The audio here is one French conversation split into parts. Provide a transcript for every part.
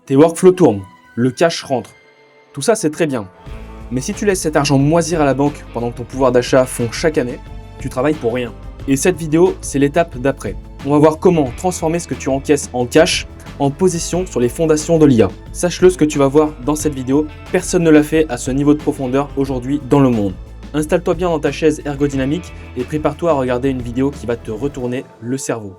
tes workflows tournent, le cash rentre. Tout ça, c'est très bien. Mais si tu laisses cet argent moisir à la banque pendant que ton pouvoir d'achat fond chaque année, tu travailles pour rien. Et cette vidéo, c'est l'étape d'après. On va voir comment transformer ce que tu encaisses en cash en position sur les fondations de l'IA. Sache-le, ce que tu vas voir dans cette vidéo, personne ne l'a fait à ce niveau de profondeur aujourd'hui dans le monde. Installe-toi bien dans ta chaise ergodynamique et prépare-toi à regarder une vidéo qui va te retourner le cerveau.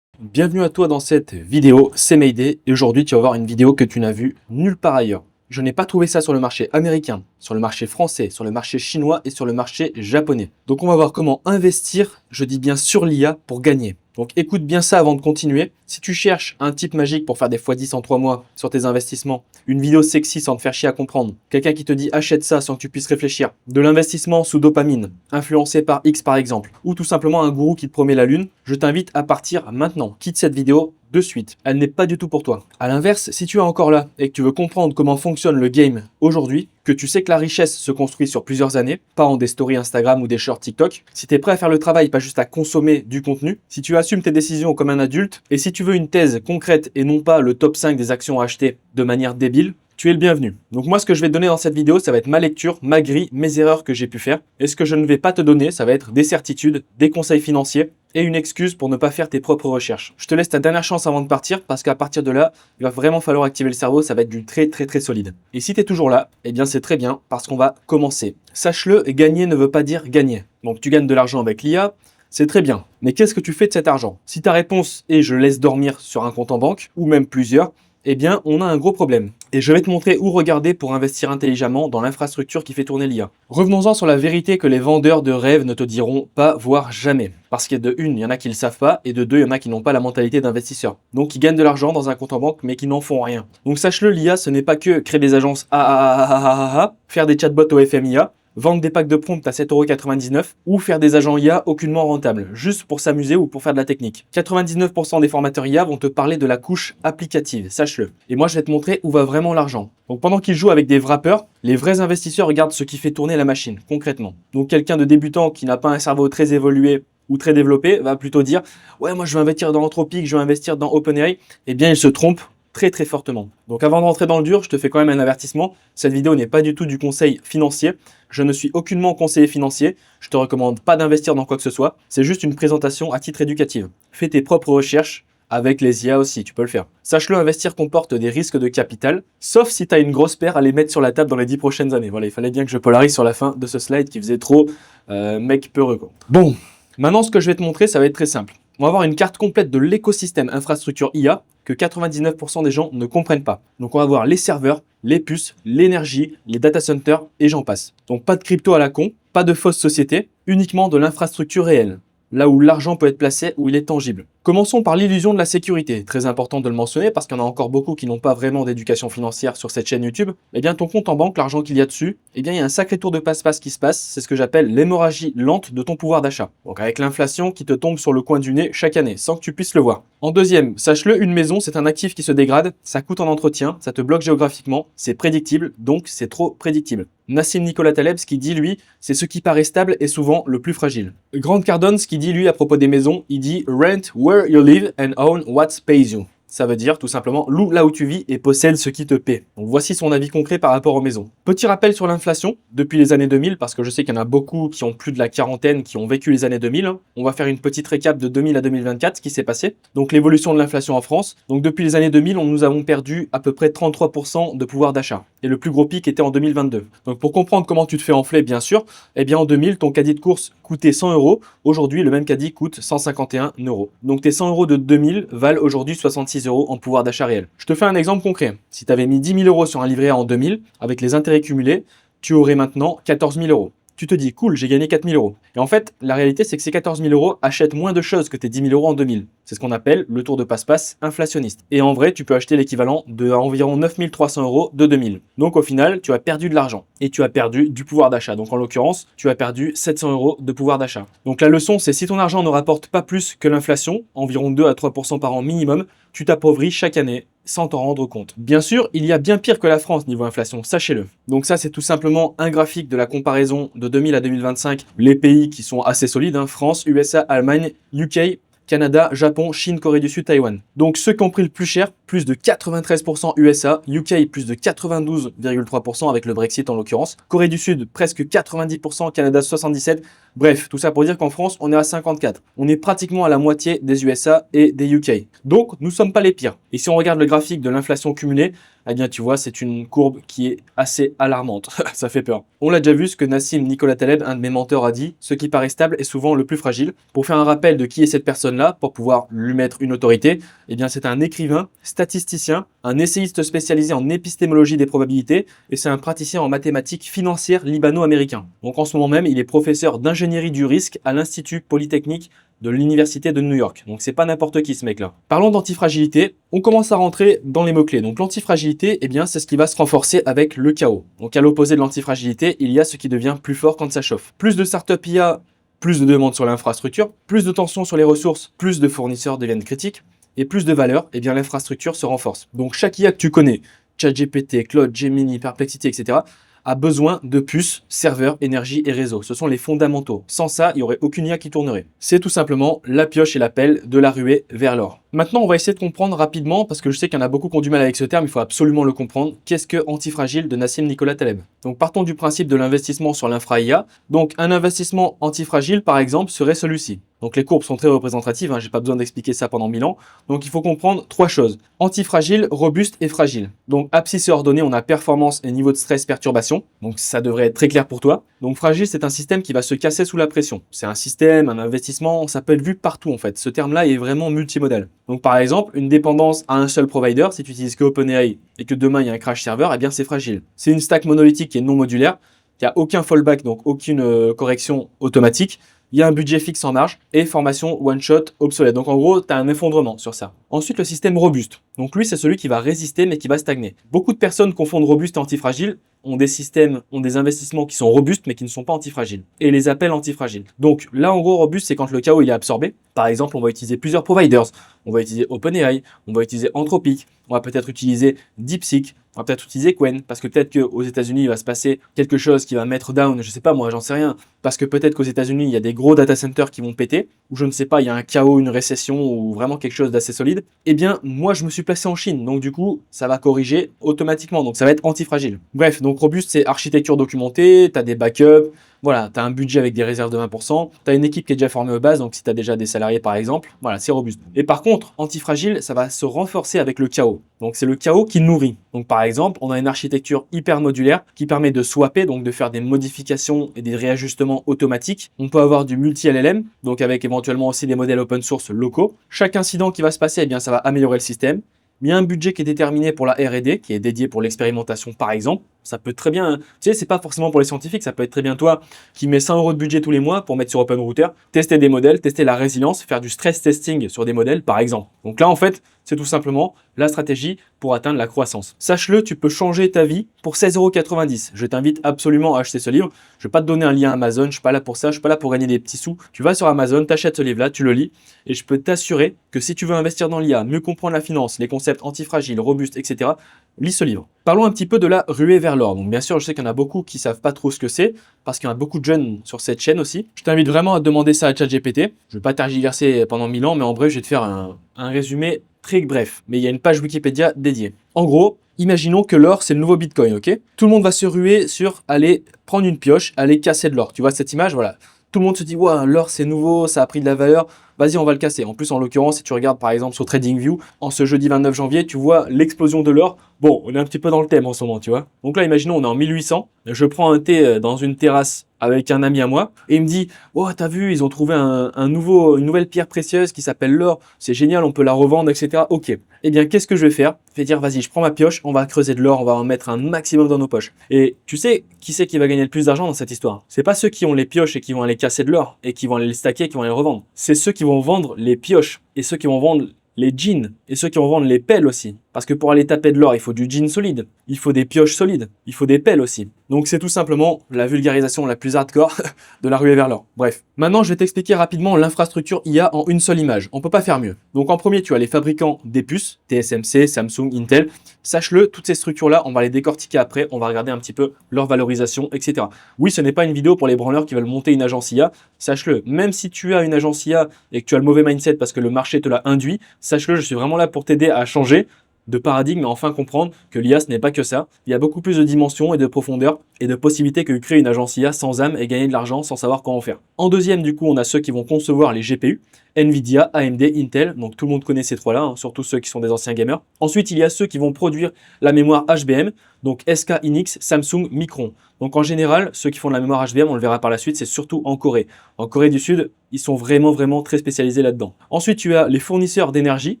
Bienvenue à toi dans cette vidéo, c'est Mayday et aujourd'hui tu vas voir une vidéo que tu n'as vue nulle part ailleurs. Je n'ai pas trouvé ça sur le marché américain, sur le marché français, sur le marché chinois et sur le marché japonais. Donc on va voir comment investir, je dis bien sur l'IA, pour gagner. Donc écoute bien ça avant de continuer. Si tu cherches un type magique pour faire des x10 en 3 mois sur tes investissements, une vidéo sexy sans te faire chier à comprendre, quelqu'un qui te dit achète ça sans que tu puisses réfléchir, de l'investissement sous dopamine, influencé par X par exemple, ou tout simplement un gourou qui te promet la lune, je t'invite à partir maintenant. Quitte cette vidéo de suite. Elle n'est pas du tout pour toi. À l'inverse, si tu es encore là et que tu veux comprendre comment fonctionne le game aujourd'hui, que tu sais que la richesse se construit sur plusieurs années, pas en des stories Instagram ou des shorts TikTok, si tu es prêt à faire le travail, pas juste à consommer du contenu, si tu assumes tes décisions comme un adulte, et si tu veux une thèse concrète et non pas le top 5 des actions à acheter de manière débile, tu es le bienvenu. Donc moi, ce que je vais te donner dans cette vidéo, ça va être ma lecture, ma grille, mes erreurs que j'ai pu faire. Et ce que je ne vais pas te donner, ça va être des certitudes, des conseils financiers et une excuse pour ne pas faire tes propres recherches. Je te laisse ta dernière chance avant de partir parce qu'à partir de là, il va vraiment falloir activer le cerveau, ça va être du très solide. Et si tu es toujours là, eh bien c'est très bien parce qu'on va commencer. Sache-le, gagner ne veut pas dire gagner. Donc tu gagnes de l'argent avec l'IA, c'est très bien. Mais qu'est-ce que tu fais de cet argent? Si ta réponse est je laisse dormir sur un compte en banque ou même plusieurs, eh bien, on a un gros problème. Et je vais te montrer où regarder pour investir intelligemment dans l'infrastructure qui fait tourner l'IA. Revenons-en sur la vérité que les vendeurs de rêves ne te diront pas, voire jamais. Parce que de une, il y en a qui ne le savent pas, et de deux, il y en a qui n'ont pas la mentalité d'investisseur. Donc, qui gagnent de l'argent dans un compte en banque, mais qui n'en font rien. Donc, sache-le, l'IA, ce n'est pas que créer des agences faire des chatbots au FMIA, vendre des packs de prompt à 7,99 € ou faire des agents IA aucunement rentables, juste pour s'amuser ou pour faire de la technique. 99% des formateurs IA vont te parler de la couche applicative, sache-le. Et moi, je vais te montrer où va vraiment l'argent. Donc pendant qu'ils jouent avec des wrappers, les vrais investisseurs regardent ce qui fait tourner la machine, concrètement. Donc quelqu'un de débutant qui n'a pas un cerveau très évolué ou très développé va plutôt dire « Ouais, moi je veux investir dans Anthropic, je veux investir dans OpenAI ». Eh bien, il se trompe très fortement. Donc avant de rentrer dans le dur, je te fais quand même un avertissement. Cette vidéo n'est pas du tout du conseil financier. Je ne suis aucunement conseiller financier. Je te recommande pas d'investir dans quoi que ce soit. C'est juste une présentation à titre éducatif. Fais tes propres recherches. Avec les IA aussi, tu peux le faire. Sache-le, investir comporte des risques de capital, sauf si tu as une grosse paire à les mettre sur la table dans les 10 prochaines années. Voilà, il fallait bien que je polarise sur la fin de ce slide qui faisait trop mec peureux, quoi. Bon, maintenant ce que je vais te montrer, ça va être très simple. On va avoir une carte complète de l'écosystème infrastructure IA que 99% des gens ne comprennent pas. Donc on va voir les serveurs, les puces, l'énergie, les data centers et j'en passe. Donc pas de crypto à la con, pas de fausses sociétés, uniquement de l'infrastructure réelle. Là où l'argent peut être placé, où il est tangible. Commençons par l'illusion de la sécurité. Très important de le mentionner parce qu'il y en a encore beaucoup qui n'ont pas vraiment d'éducation financière sur cette chaîne YouTube. Eh bien, ton compte en banque, l'argent qu'il y a dessus, eh bien, il y a un sacré tour de passe-passe qui se passe. C'est ce que j'appelle l'hémorragie lente de ton pouvoir d'achat. Donc, avec l'inflation qui te tombe sur le coin du nez chaque année, sans que tu puisses le voir. En deuxième, sache-le, une maison, c'est un actif qui se dégrade. Ça coûte en entretien, ça te bloque géographiquement. C'est prédictible, donc c'est trop prédictible. Nassim Nicolas Taleb, ce qu'il dit, lui, c'est ce qui paraît stable est souvent le plus fragile. Grant Cardone, ce qu'il dit, lui, à propos des maisons, il dit « Rent where you live and own what pays you ». Ça veut dire tout simplement loue là où tu vis et possède ce qui te paie. Donc voici son avis concret par rapport aux maisons. Petit rappel sur l'inflation depuis les années 2000, parce que je sais qu'il y en a beaucoup qui ont plus de la quarantaine, qui ont vécu les années 2000. On va faire une petite récap de 2000 à 2024, ce qui s'est passé. Donc l'évolution de l'inflation en France. Donc depuis les années 2000, nous avons perdu à peu près 33% de pouvoir d'achat. Et le plus gros pic était en 2022. Donc pour comprendre comment tu te fais enfler, bien sûr, eh bien en 2000, ton caddie de course coûtait 100 €. Aujourd'hui, le même caddie coûte 151 €. Donc tes 100 € de 2000 valent aujourd'hui 66 € en pouvoir d'achat réel. Je te fais un exemple concret. Si tu avais mis 10 000 € sur un livret A en 2000, avec les intérêts cumulés, tu aurais maintenant 14 000 €. Tu te dis, cool, j'ai gagné 4 000 €. Et en fait, la réalité, c'est que ces 14 000 € achètent moins de choses que tes 10 000 € en 2000. C'est ce qu'on appelle le tour de passe-passe inflationniste. Et en vrai, tu peux acheter l'équivalent de environ 9 300 € de 2000. Donc au final, tu as perdu de l'argent. Et tu as perdu du pouvoir d'achat. Donc en l'occurrence, tu as perdu 700 € de pouvoir d'achat. Donc la leçon, c'est si ton argent ne rapporte pas plus que l'inflation, environ 2 à 3% par an minimum, tu t'appauvris chaque année sans t'en rendre compte. Bien sûr, il y a bien pire que la France niveau inflation, sachez-le. Donc ça, c'est tout simplement un graphique de la comparaison de 2000 à 2025, les pays qui sont assez solides, France, USA, Allemagne, UK, Canada, Japon, Chine, Corée du Sud, Taïwan. Donc ceux qui ont pris le plus cher, plus de 93% USA, UK plus de 92,3% avec le Brexit en l'occurrence, Corée du Sud presque 90%, Canada 77%. Bref, tout ça pour dire qu'en France, on est à 54. On est pratiquement à la moitié des USA et des UK. Donc, nous ne sommes pas les pires. Et si on regarde le graphique de l'inflation cumulée, eh bien, tu vois, c'est une courbe qui est assez alarmante. Ça fait peur. On l'a déjà vu, ce que Nassim Nicolas Taleb, un de mes mentors, a dit, ce qui paraît stable est souvent le plus fragile. Pour faire un rappel de qui est cette personne-là, pour pouvoir lui mettre une autorité, eh bien, c'est un écrivain, statisticien, un essayiste spécialisé en épistémologie des probabilités, et c'est un praticien en mathématiques financières libano-américain. Donc, en ce moment même, il est professeur d'ingénierie du risque à l'Institut Polytechnique de l'Université de New York. Donc c'est pas n'importe qui ce mec-là. Parlons d'antifragilité, on commence à rentrer dans les mots-clés. Donc l'antifragilité, eh bien c'est ce qui va se renforcer avec le chaos. Donc à l'opposé de l'antifragilité, il y a ce qui devient plus fort quand ça chauffe. Plus de startups IA, plus de demandes sur l'infrastructure, plus de tensions sur les ressources, plus de fournisseurs deviennent critiques, et plus de valeur, eh bien l'infrastructure se renforce. Donc chaque IA que tu connais, ChatGPT, Claude, Gemini, Perplexity, etc., a besoin de puces, serveurs, énergie et réseau. Ce sont les fondamentaux. Sans ça, il n'y aurait aucune IA qui tournerait. C'est tout simplement la pioche et la pelle de la ruée vers l'or. Maintenant, on va essayer de comprendre rapidement, parce que je sais qu'il y en a beaucoup qui ont du mal avec ce terme, il faut absolument le comprendre. Qu'est-ce que antifragile de Nassim Nicolas Taleb? Donc partons du principe de l'investissement sur l'infra IA. Donc un investissement antifragile, par exemple, serait celui-ci. Donc les courbes sont très représentatives, j'ai pas besoin d'expliquer ça pendant 1000 ans. Donc il faut comprendre trois choses. Antifragile, robuste et fragile. Donc abscisse et ordonnée, on a performance et niveau de stress, perturbation. Donc ça devrait être très clair pour toi. Donc fragile, c'est un système qui va se casser sous la pression. C'est un système, un investissement, ça peut être vu partout en fait. Ce terme-là est vraiment multimodal. Donc par exemple, une dépendance à un seul provider, si tu utilises que OpenAI et que demain il y a un crash serveur, eh bien c'est fragile. C'est une stack monolithique qui est non modulaire, qui a aucun fallback, donc aucune correction automatique. Il y a un budget fixe en marge et formation one-shot obsolète. Donc en gros, tu as un effondrement sur ça. Ensuite, le système robuste. Donc lui, c'est celui qui va résister mais qui va stagner. Beaucoup de personnes confondent robuste et antifragile, ont des systèmes, ont des investissements qui sont robustes mais qui ne sont pas antifragiles et les appellent antifragiles. Donc là, en gros, robuste, c'est quand le chaos il est absorbé. Par exemple, on va utiliser plusieurs providers. On va utiliser OpenAI, on va utiliser Anthropic, on va peut-être utiliser DeepSeek, on va peut-être utiliser Qwen, parce que peut-être qu'aux États-Unis, il va se passer quelque chose qui va mettre down, je sais pas moi, j'en sais rien, parce que peut-être qu'aux États-Unis, il y a des gros data centers qui vont péter, ou je ne sais pas, il y a un chaos, une récession, ou vraiment quelque chose d'assez solide. Eh bien, moi, je me suis placé en Chine, donc du coup, ça va corriger automatiquement, donc ça va être antifragile. Bref, donc robuste, c'est architecture documentée, tu as des backups, voilà, tu as un budget avec des réserves de 20%, tu as une équipe qui est déjà formée aux bases, donc si tu as déjà des salariés par exemple, voilà, c'est robuste. Et par contre, antifragile, ça va se renforcer avec le chaos. Donc c'est le chaos qui nourrit. Donc par exemple, on a une architecture hyper modulaire qui permet de swapper, donc de faire des modifications et des réajustements automatiques. On peut avoir du multi-LLM, donc avec éventuellement aussi des modèles open source locaux. Chaque incident qui va se passer, eh bien, ça va améliorer le système. Il y a un budget qui est déterminé pour la R&D, qui est dédié pour l'expérimentation par exemple. Ça peut très bien, tu sais, c'est pas forcément pour les scientifiques, ça peut être très bien toi qui mets 100 € de budget tous les mois pour mettre sur OpenRouter, tester des modèles, tester la résilience, faire du stress testing sur des modèles par exemple. Donc là en fait, c'est tout simplement la stratégie pour atteindre la croissance. Sache-le, tu peux changer ta vie pour 16,90 €. Je t'invite absolument à acheter ce livre. Je ne vais pas te donner un lien Amazon, je ne suis pas là pour ça, je ne suis pas là pour gagner des petits sous. Tu vas sur Amazon, tu achètes ce livre-là, tu le lis et je peux t'assurer que si tu veux investir dans l'IA, mieux comprendre la finance, les concepts antifragiles, robustes, etc., lis ce livre. Parlons un petit peu de la ruée vers l'or. Donc bien sûr, je sais qu'il y en a beaucoup qui ne savent pas trop ce que c'est, parce qu'il y en a beaucoup de jeunes sur cette chaîne aussi. Je t'invite vraiment à demander ça à ChatGPT. Je ne vais pas tergiverser pendant 1000 ans, mais en bref, je vais te faire un résumé très bref. Mais il y a une page Wikipédia dédiée. En gros, imaginons que l'or, c'est le nouveau Bitcoin, ok? Tout le monde va se ruer sur aller prendre une pioche, aller casser de l'or. Tu vois cette image? Voilà. Tout le monde se dit, ouais, l'or, c'est nouveau, ça a pris de la valeur. Vas-y, on va le casser. En plus, en l'occurrence, si tu regardes par exemple sur TradingView, en ce jeudi 29 janvier, tu vois l'explosion de l'or. Bon, on est un petit peu dans le thème en ce moment, tu vois. Donc là, imaginons, on est en 1800. Je prends un thé dans une terrasse avec un ami à moi et il me dit, oh, t'as vu, ils ont trouvé une nouvelle pierre précieuse qui s'appelle l'or. C'est génial, on peut la revendre, etc. Ok. Eh bien, qu'est-ce que je vais faire? Je vais dire, vas-y, je prends ma pioche, on va creuser de l'or, on va en mettre un maximum dans nos poches. Et tu sais, qui c'est qui va gagner le plus d'argent dans cette histoire? C'est pas ceux qui ont les pioches et qui vont aller casser de l'or et qui vont aller les stacker et qui vont aller les revendre. C'est ceux qui vont vendre les pioches et ceux qui vont vendre les jeans et ceux qui vont vendre les pelles aussi. Parce que pour aller taper de l'or, il faut du jean solide, il faut des pioches solides, il faut des pelles aussi. Donc c'est tout simplement la vulgarisation la plus hardcore de la ruée vers l'or. Bref, maintenant je vais t'expliquer rapidement l'infrastructure IA en une seule image. On peut pas faire mieux. Donc en premier, tu as les fabricants des puces, TSMC, Samsung, Intel. Sache-le, toutes ces structures-là, on va les décortiquer après, on va regarder un petit peu leur valorisation, etc. Oui, ce n'est pas une vidéo pour les branleurs qui veulent monter une agence IA. Sache-le, même si tu as une agence IA et que tu as le mauvais mindset parce que le marché te l'a induit, sache-le, je suis vraiment là pour t'aider à changer de paradigme et enfin comprendre que l'IA, ce n'est pas que ça. Il y a beaucoup plus de dimensions et de profondeur et de possibilités que de créer une agence IA sans âme et gagner de l'argent sans savoir comment faire. En deuxième, du coup, on a ceux qui vont concevoir les GPU, Nvidia, AMD, Intel, donc tout le monde connaît ces trois-là, hein, surtout ceux qui sont des anciens gamers. Ensuite, il y a ceux qui vont produire la mémoire HBM, donc SK Hynix, Samsung, Micron. Donc en général, ceux qui font de la mémoire HBM, on le verra par la suite, c'est surtout en Corée. En Corée du Sud, ils sont vraiment très spécialisés là-dedans. Ensuite, tu as les fournisseurs d'énergie,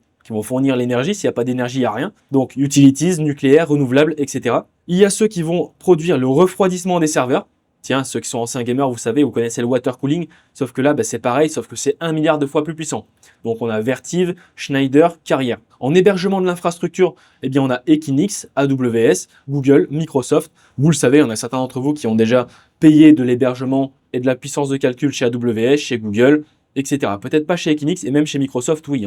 qui vont fournir l'énergie. S'il n'y a pas d'énergie, il n'y a rien. Donc, utilities, nucléaire, renouvelable, etc. Il y a ceux qui vont produire le refroidissement des serveurs. Tiens, ceux qui sont anciens gamers, vous savez, vous connaissez le water cooling. Sauf que là, c'est pareil, sauf que c'est 1 milliard de fois plus puissant. Donc, on a Vertiv, Schneider, Carrier. En hébergement de l'infrastructure, eh bien, on a Equinix, AWS, Google, Microsoft. Vous le savez, on a certains d'entre vous qui ont déjà payé de l'hébergement et de la puissance de calcul chez AWS, chez Google, etc. Peut-être pas chez Equinix et même chez Microsoft, oui.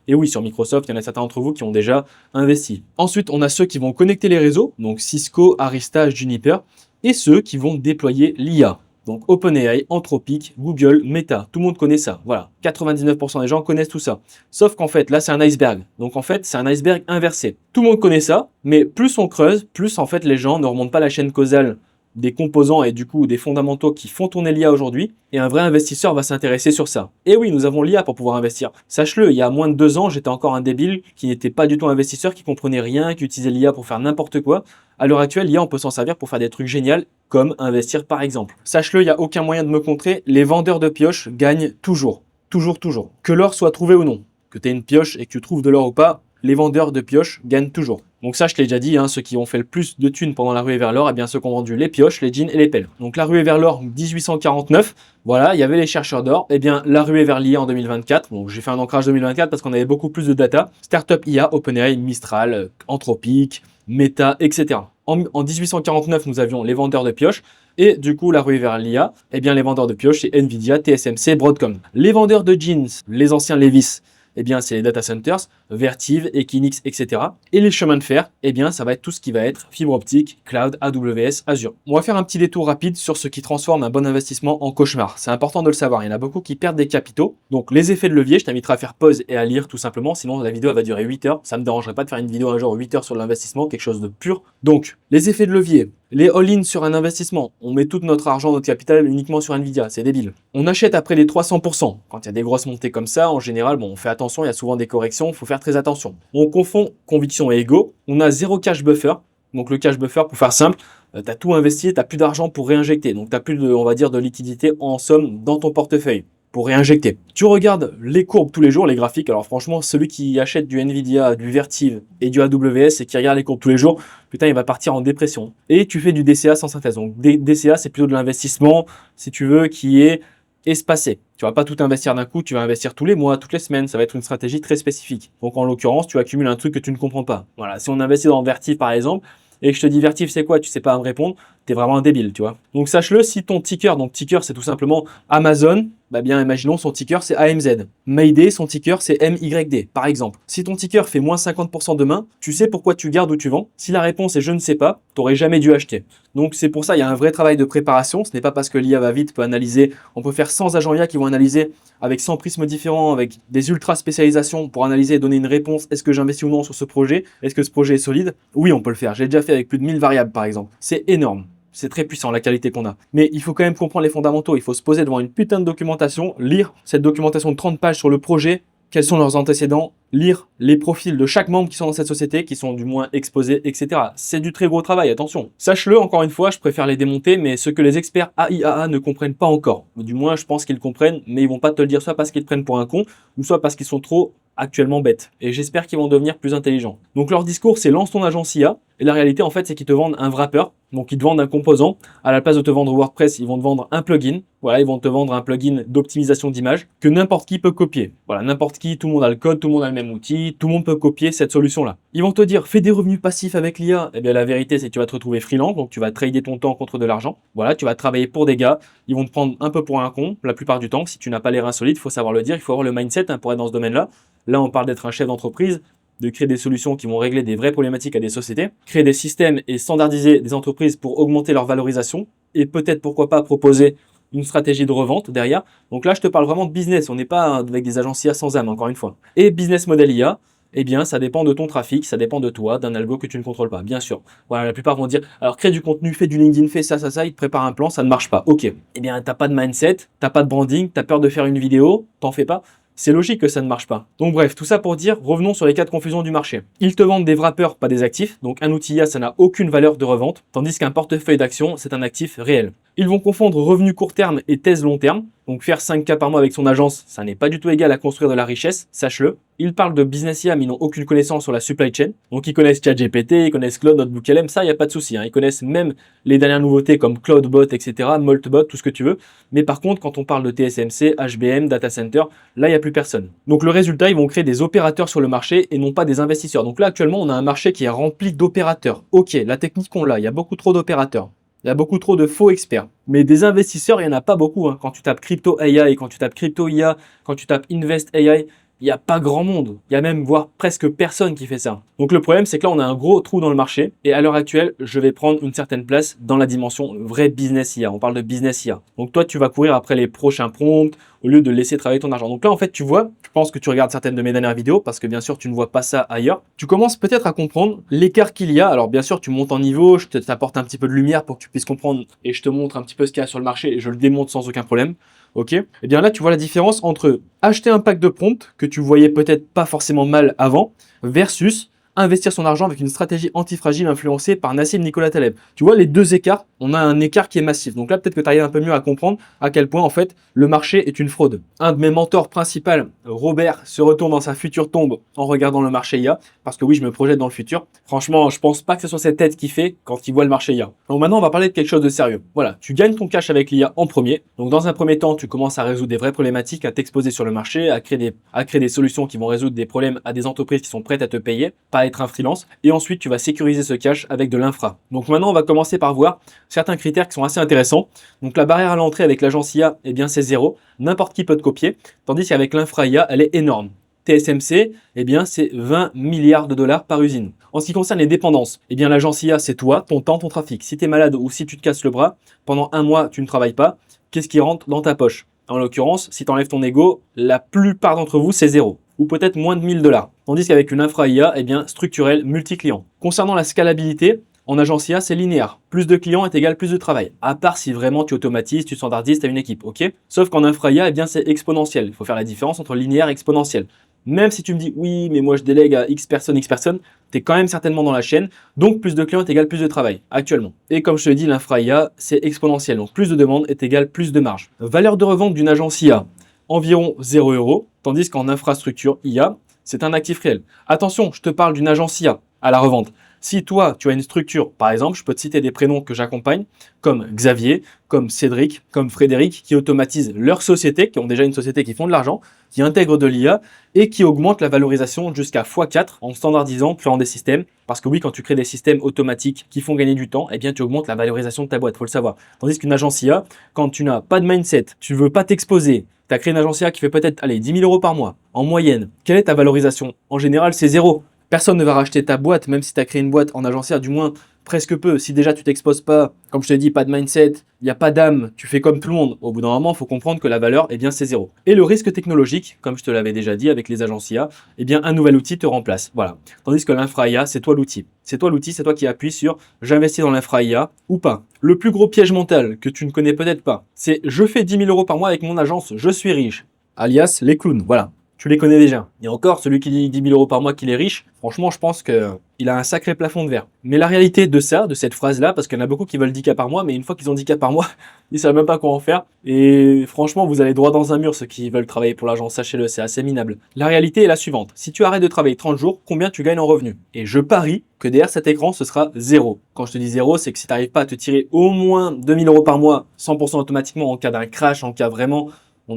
Et oui, sur Microsoft, il y en a certains d'entre vous qui ont déjà investi. Ensuite, on a ceux qui vont connecter les réseaux, donc Cisco, Arista, Juniper, et ceux qui vont déployer l'IA. Donc OpenAI, Anthropic, Google, Meta, tout le monde connaît ça. Voilà, 99% des gens connaissent tout ça. Sauf qu'en fait, là, c'est un iceberg. Donc en fait, c'est un iceberg inversé. Tout le monde connaît ça, mais plus on creuse, plus en fait les gens ne remontent pas la chaîne causale des composants et du coup des fondamentaux qui font tourner l'IA aujourd'hui, et un vrai investisseur va s'intéresser sur ça. Et oui, nous avons l'IA pour pouvoir investir. Sache-le, il y a moins de 2 ans, j'étais encore un débile qui n'était pas du tout investisseur, qui comprenait rien, qui utilisait l'IA pour faire n'importe quoi. À l'heure actuelle, l'IA, on peut s'en servir pour faire des trucs géniaux, comme investir par exemple. Sache-le, il n'y a aucun moyen de me contrer, les vendeurs de pioches gagnent toujours. Toujours. Que l'or soit trouvé ou non. Que tu aies une pioche et que tu trouves de l'or ou pas, les vendeurs de pioches gagnent toujours. Donc ça, je l'ai déjà dit, hein, ceux qui ont fait le plus de thunes pendant la ruée vers l'or, eh bien ceux qui ont vendu les pioches, les jeans et les pelles. Donc la ruée vers l'or 1849, voilà, il y avait les chercheurs d'or. Eh bien la ruée vers l'IA en 2024, donc j'ai fait un ancrage 2024 parce qu'on avait beaucoup plus de data. Startup IA, OpenAI, Mistral, Anthropic, Meta, etc. En 1849, nous avions les vendeurs de pioches. Et du coup, la ruée vers l'IA, eh bien les vendeurs de pioches, c'est Nvidia, TSMC, Broadcom. Les vendeurs de jeans, les anciens Levi's, eh bien, c'est les data centers, Vertiv, Equinix, etc. Et les chemins de fer, eh bien, ça va être tout ce qui va être fibre optique, cloud, AWS, Azure. On va faire un petit détour rapide sur ce qui transforme un bon investissement en cauchemar. C'est important de le savoir. Il y en a beaucoup qui perdent des capitaux. Donc, les effets de levier, je t'inviterai à faire pause et à lire tout simplement. Sinon, la vidéo elle va durer 8 heures. Ça ne me dérangerait pas de faire une vidéo un jour 8 heures sur l'investissement, quelque chose de pur. Donc, les effets de levier. Les all-in sur un investissement, on met tout notre argent, notre capital uniquement sur Nvidia, c'est débile. On achète après les 300%. Quand il y a des grosses montées comme ça, en général, on fait attention, il y a souvent des corrections, il faut faire très attention. On confond conviction et ego, on a 0 cash buffer. Donc le cash buffer, pour faire simple, tu as tout investi, tu n'as plus d'argent pour réinjecter. Donc tu n'as plus on va dire, de liquidité en somme dans ton portefeuille pour réinjecter. Tu regardes les courbes tous les jours, les graphiques. Alors franchement, celui qui achète du Nvidia, du Vertiv et du AWS et qui regarde les courbes tous les jours, putain, il va partir en dépression. Et tu fais du DCA sans synthèse. Donc DCA, c'est plutôt de l'investissement, si tu veux, qui est espacé. Tu vas pas tout investir d'un coup, tu vas investir tous les mois, toutes les semaines. Ça va être une stratégie très spécifique. Donc en l'occurrence, tu accumules un truc que tu ne comprends pas. Voilà, si on investit dans Vertiv par exemple, et que je te dis Vertiv c'est quoi, tu sais pas à me répondre, t'es vraiment un débile, tu vois. Donc sache-le, si ton ticker, donc ticker c'est tout simplement Amazon, bah bien imaginons son ticker c'est AMZ. Mayday, son ticker c'est MYD, par exemple. Si ton ticker fait moins 50% demain, tu sais pourquoi tu gardes ou tu vends. Si la réponse est je ne sais pas, t'aurais jamais dû acheter. Donc c'est pour ça, il y a un vrai travail de préparation. Ce n'est pas parce que l'IA va vite, peut analyser, on peut faire 100 agents IA qui vont analyser avec 100 prismes différents, avec des ultra spécialisations pour analyser et donner une réponse. Est-ce que j'investis ou non sur ce projet? Est-ce que ce projet est solide? Oui, on peut le faire. J'ai déjà fait avec plus de 1000 variables, par exemple. C'est énorme. C'est très puissant la qualité qu'on a. Mais il faut quand même comprendre les fondamentaux. Il faut se poser devant une putain de documentation, lire cette documentation de 30 pages sur le projet, quels sont leurs antécédents, lire les profils de chaque membre qui sont dans cette société, qui sont du moins exposés, etc. C'est du très gros travail, attention. Sache-le, encore une fois, je préfère les démonter, mais ce que les experts AIAA ne comprennent pas encore. Du moins, je pense qu'ils comprennent, mais ils vont pas te le dire soit parce qu'ils te prennent pour un con, ou soit parce qu'ils sont trop actuellement bêtes. Et j'espère qu'ils vont devenir plus intelligents. Donc leur discours, c'est lance ton agence IA. Et la réalité, en fait, c'est qu'ils te vendent un wrapper. Donc ils te vendent un composant. À la place de te vendre WordPress, ils vont te vendre un plugin. Voilà, ils vont te vendre un plugin d'optimisation d'image que n'importe qui peut copier. Voilà, n'importe qui, tout le monde a le code, tout le monde a le même outil, tout le monde peut copier cette solution-là. Ils vont te dire, fais des revenus passifs avec l'IA. Eh bien, la vérité, c'est que tu vas te retrouver freelance, donc tu vas trader ton temps contre de l'argent. Voilà, tu vas travailler pour des gars, ils vont te prendre un peu pour un con, la plupart du temps. Si tu n'as pas les reins solides, il faut savoir le dire, il faut avoir le mindset pour être dans ce domaine-là. Là, on parle d'être un chef d'entreprise, de créer des solutions qui vont régler des vraies problématiques à des sociétés, créer des systèmes et standardiser des entreprises pour augmenter leur valorisation et peut-être, pourquoi pas, proposer une stratégie de revente derrière. Donc là, je te parle vraiment de business. On n'est pas avec des agences IA sans âme, encore une fois. Et business model IA, eh bien, ça dépend de ton trafic, ça dépend de toi, d'un algo que tu ne contrôles pas, bien sûr. Voilà, la plupart vont dire, alors crée du contenu, fais du LinkedIn, fais ça, ils te préparent un plan, ça ne marche pas. Ok. Eh bien, t'as pas de mindset, t'as pas de branding, t'as peur de faire une vidéo, t'en fais pas. C'est logique que ça ne marche pas. Donc bref, tout ça pour dire, revenons sur les cas de confusion du marché. Ils te vendent des wrappers, pas des actifs. Donc un outil IA, ça n'a aucune valeur de revente, tandis qu'un portefeuille d'actions, c'est un actif réel. Ils vont confondre revenus court terme et thèse long terme. Donc faire 5K par mois avec son agence, ça n'est pas du tout égal à construire de la richesse, sache-le. Ils parlent de business IA, mais ils n'ont aucune connaissance sur la supply chain. Donc ils connaissent ChatGPT, ils connaissent Claude, NotebookLM, ça, il n'y a pas de souci. Ils connaissent même les dernières nouveautés comme Cloudbot, etc., Moltbot, tout ce que tu veux. Mais par contre, quand on parle de TSMC, HBM, Data Center, là, il n'y a plus personne. Donc le résultat, ils vont créer des opérateurs sur le marché et non pas des investisseurs. Donc là, actuellement, on a un marché qui est rempli d'opérateurs. Ok, la technique, on l'a, il y a beaucoup trop d'opérateurs. Il y a beaucoup trop de faux experts. Mais des investisseurs, il n'y en a pas beaucoup. Quand tu tapes Crypto AI, quand tu tapes Crypto IA, quand tu tapes Invest AI, il n'y a pas grand monde. Il y a même, voire presque personne qui fait ça. Donc le problème, c'est que là, on a un gros trou dans le marché. Et à l'heure actuelle, je vais prendre une certaine place dans la dimension vrai business IA. On parle de business IA. Donc toi, tu vas courir après les prochains prompts au lieu de laisser travailler ton argent. Donc là, en fait, tu vois, je pense que tu regardes certaines de mes dernières vidéos parce que bien sûr, tu ne vois pas ça ailleurs. Tu commences peut-être à comprendre l'écart qu'il y a. Alors bien sûr, tu montes en niveau, je t'apporte un petit peu de lumière pour que tu puisses comprendre et je te montre un petit peu ce qu'il y a sur le marché et je le démontre sans aucun problème. Ok, et bien là, tu vois la différence entre acheter un pack de prompts que tu voyais peut-être pas forcément mal avant versus investir son argent avec une stratégie antifragile influencée par Nassim Nicolas Taleb. Tu vois les deux écarts, on a un écart qui est massif. Donc là, peut-être que tu arrives un peu mieux à comprendre à quel point en fait le marché est une fraude. Un de mes mentors principaux, Robert, se retourne dans sa future tombe en regardant le marché IA parce que oui, je me projette dans le futur. Franchement, je pense pas que ce soit cette tête qui fait quand il voit le marché IA. Donc maintenant, on va parler de quelque chose de sérieux. Voilà, tu gagnes ton cash avec l'IA en premier. Donc dans un premier temps, tu commences à résoudre des vraies problématiques, à t'exposer sur le marché, à créer des solutions qui vont résoudre des problèmes à des entreprises qui sont prêtes à te payer, pas être un freelance. Et ensuite, tu vas sécuriser ce cash avec de l'infra. Donc maintenant, on va commencer par voir certains critères qui sont assez intéressants. Donc la barrière à l'entrée avec l'agence IA, eh bien c'est zéro. N'importe qui peut te copier. Tandis qu'avec l'infra IA, elle est énorme. TSMC, eh bien, c'est 20 milliards de dollars par usine. En ce qui concerne les dépendances, eh bien, l'agence IA, c'est toi, ton temps, ton trafic. Si tu es malade ou si tu te casses le bras, pendant un mois, tu ne travailles pas, qu'est-ce qui rentre dans ta poche? En l'occurrence, si tu enlèves ton ego, la plupart d'entre vous, c'est zéro. Ou peut-être moins de 1000 dollars. Tandis qu'avec une infra IA, eh bien, structurelle, multi-client. Concernant la scalabilité, en agence IA, c'est linéaire. Plus de clients est égal plus de travail. À part si vraiment tu automatises, tu standardises, tu as une équipe, ok? Sauf qu'en infra IA, eh bien, c'est exponentiel. Il faut faire la différence entre linéaire et exponentiel. Même si tu me dis, oui, mais moi je délègue à X personnes, tu es quand même certainement dans la chaîne. Donc, plus de clients est égal plus de travail, actuellement. Et comme je te l'ai dit, l'infra IA, c'est exponentiel. Donc, plus de demandes est égal plus de marge. Valeur de revente d'une agence IA, environ 0 €, tandis qu'en infrastructure IA, c'est un actif réel. Attention, je te parle d'une agence IA à la revente. Si toi, tu as une structure, par exemple, je peux te citer des prénoms que j'accompagne, comme Xavier, comme Cédric, comme Frédéric, qui automatisent leur société, qui ont déjà une société qui font de l'argent, qui intègrent de l'IA et qui augmentent la valorisation jusqu'à x4 en standardisant, créant des systèmes. Parce que oui, quand tu crées des systèmes automatiques qui font gagner du temps, eh bien, tu augmentes la valorisation de ta boîte, il faut le savoir. Tandis qu'une agence IA, quand tu n'as pas de mindset, tu ne veux pas t'exposer, tu as créé une agence IA qui fait peut-être, allez, 10 000 € par mois, en moyenne. Quelle est ta valorisation? En général, c'est zéro. Personne ne va racheter ta boîte, même si tu as créé une boîte en agence IA, du moins presque peu. Si déjà tu t'exposes pas, comme je te dis, pas de mindset, il n'y a pas d'âme, tu fais comme tout le monde. Au bout d'un moment, il faut comprendre que la valeur, eh bien, c'est zéro. Et le risque technologique, comme je te l'avais déjà dit avec les agences IA, eh bien, un nouvel outil te remplace. Voilà. Tandis que l'infra IA, c'est toi l'outil. C'est toi l'outil, c'est toi qui appuies sur j'investis dans l'infra IA ou pas. Le plus gros piège mental que tu ne connais peut-être pas, c'est je fais 10 000 € par mois avec mon agence, je suis riche. Alias les clowns. Voilà. tu les connais déjà. Et encore, celui qui dit 10 000 euros par mois qu'il est riche, franchement, je pense qu'il a un sacré plafond de verre. Mais la réalité de ça, de cette phrase-là, parce qu'il y en a beaucoup qui veulent 10K par mois, mais une fois qu'ils ont 10K par mois, ils savent même pas quoi en faire. Et franchement, vous allez droit dans un mur, ceux qui veulent travailler pour l'argent, sachez-le, c'est assez minable. La réalité est la suivante. Si tu arrêtes de travailler 30 jours, combien tu gagnes en revenus? Et je parie que derrière cet écran, ce sera zéro. Quand je te dis zéro, c'est que si tu n'arrives pas à te tirer au moins 2 000 euros par mois, 100% automatiquement en cas d'un crash, en cas vraiment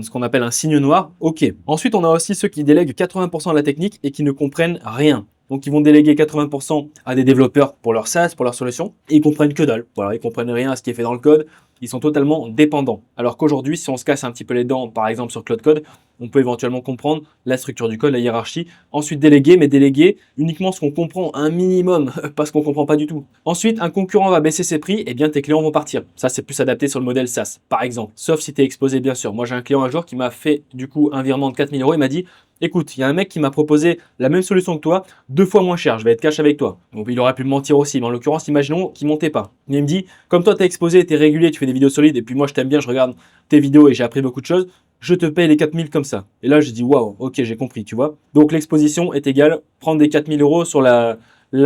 ce qu'on appelle un signe noir, ok. Ensuite, on a aussi ceux qui délèguent 80% de la technique et qui ne comprennent rien. Donc, ils vont déléguer 80% à des développeurs pour leur SaaS, pour leur solution, et ils comprennent que dalle. Voilà, ils comprennent rien à ce qui est fait dans le code. Ils sont totalement dépendants. Alors qu'aujourd'hui, si on se casse un petit peu les dents, par exemple sur Cloud Code, on peut éventuellement comprendre la structure du code, la hiérarchie. Ensuite, déléguer, mais déléguer uniquement ce qu'on comprend un minimum, pas ce qu'on comprend pas du tout. Ensuite, un concurrent va baisser ses prix, et bien tes clients vont partir. Ça, c'est plus adapté sur le modèle SaaS, par exemple. Sauf si tu es exposé, bien sûr. Moi, j'ai un client un jour qui m'a fait du coup un virement de 4 000 euros. Il m'a dit, écoute, il y a un mec qui m'a proposé la même solution que toi, 2 fois moins cher, je vais être cash avec toi. Donc il aurait pu me mentir aussi, mais en l'occurrence, imaginons qu'il montait pas. Il me dit, comme toi, tu es exposé, tu es régulier, tu fais des vidéos solides, et puis moi, je t'aime bien, je regarde tes vidéos et j'ai appris beaucoup de choses, je te paye les 4 000 comme ça. Et là, j'ai dit, waouh, ok, j'ai compris, tu vois. Donc l'exposition est égale prendre des 4 000 euros sur la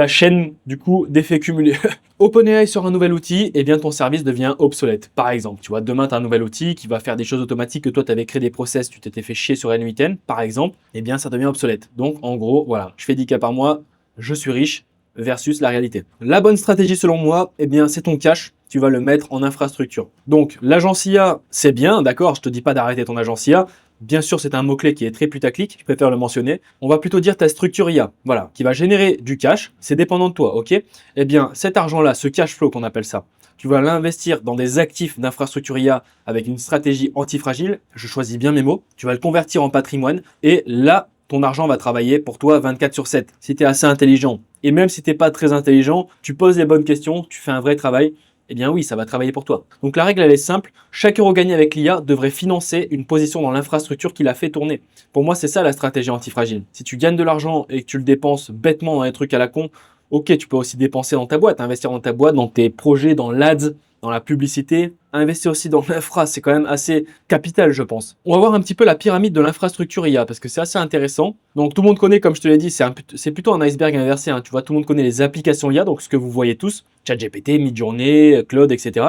chaîne du coup d'effets cumulés. OpenAI sur un nouvel outil, et bien ton service devient obsolète. Par exemple, tu vois, demain tu as un nouvel outil qui va faire des choses automatiques que toi tu avais créé des process, tu t'étais fait chier sur N8N, par exemple, et bien ça devient obsolète. Donc en gros, voilà, je fais 10K par mois, je suis riche versus la réalité. La bonne stratégie selon moi, et bien c'est ton cash, tu vas le mettre en infrastructure. Donc l'agence IA, c'est bien, d'accord, je te dis pas d'arrêter ton agence IA. Bien sûr, c'est un mot-clé qui est très putaclic, je préfère le mentionner. On va plutôt dire ta structure IA, voilà, qui va générer du cash, c'est dépendant de toi, ok? Eh bien, cet argent-là, ce cash flow qu'on appelle ça, tu vas l'investir dans des actifs d'infrastructure IA avec une stratégie antifragile, je choisis bien mes mots, tu vas le convertir en patrimoine, et là, ton argent va travailler pour toi 24/7. Si tu es assez intelligent, et même si tu n'es pas très intelligent, tu poses les bonnes questions, tu fais un vrai travail, eh bien oui, ça va travailler pour toi. Donc la règle, elle est simple. Chaque euro gagné avec l'IA devrait financer une position dans l'infrastructure qui l'a fait tourner. Pour moi, c'est ça la stratégie antifragile. Si tu gagnes de l'argent et que tu le dépenses bêtement dans des trucs à la con, ok, tu peux aussi dépenser dans ta boîte, investir dans ta boîte, dans tes projets, dans l'ADS, dans la publicité, investir aussi dans l'infra, c'est quand même assez capital, je pense. On va voir un petit peu la pyramide de l'infrastructure IA, parce que c'est assez intéressant. Donc tout le monde connaît, comme je te l'ai dit, c'est plutôt un iceberg inversé, hein. Tu vois, tout le monde connaît les applications IA, donc ce que vous voyez tous, ChatGPT, Midjourney, Claude, etc.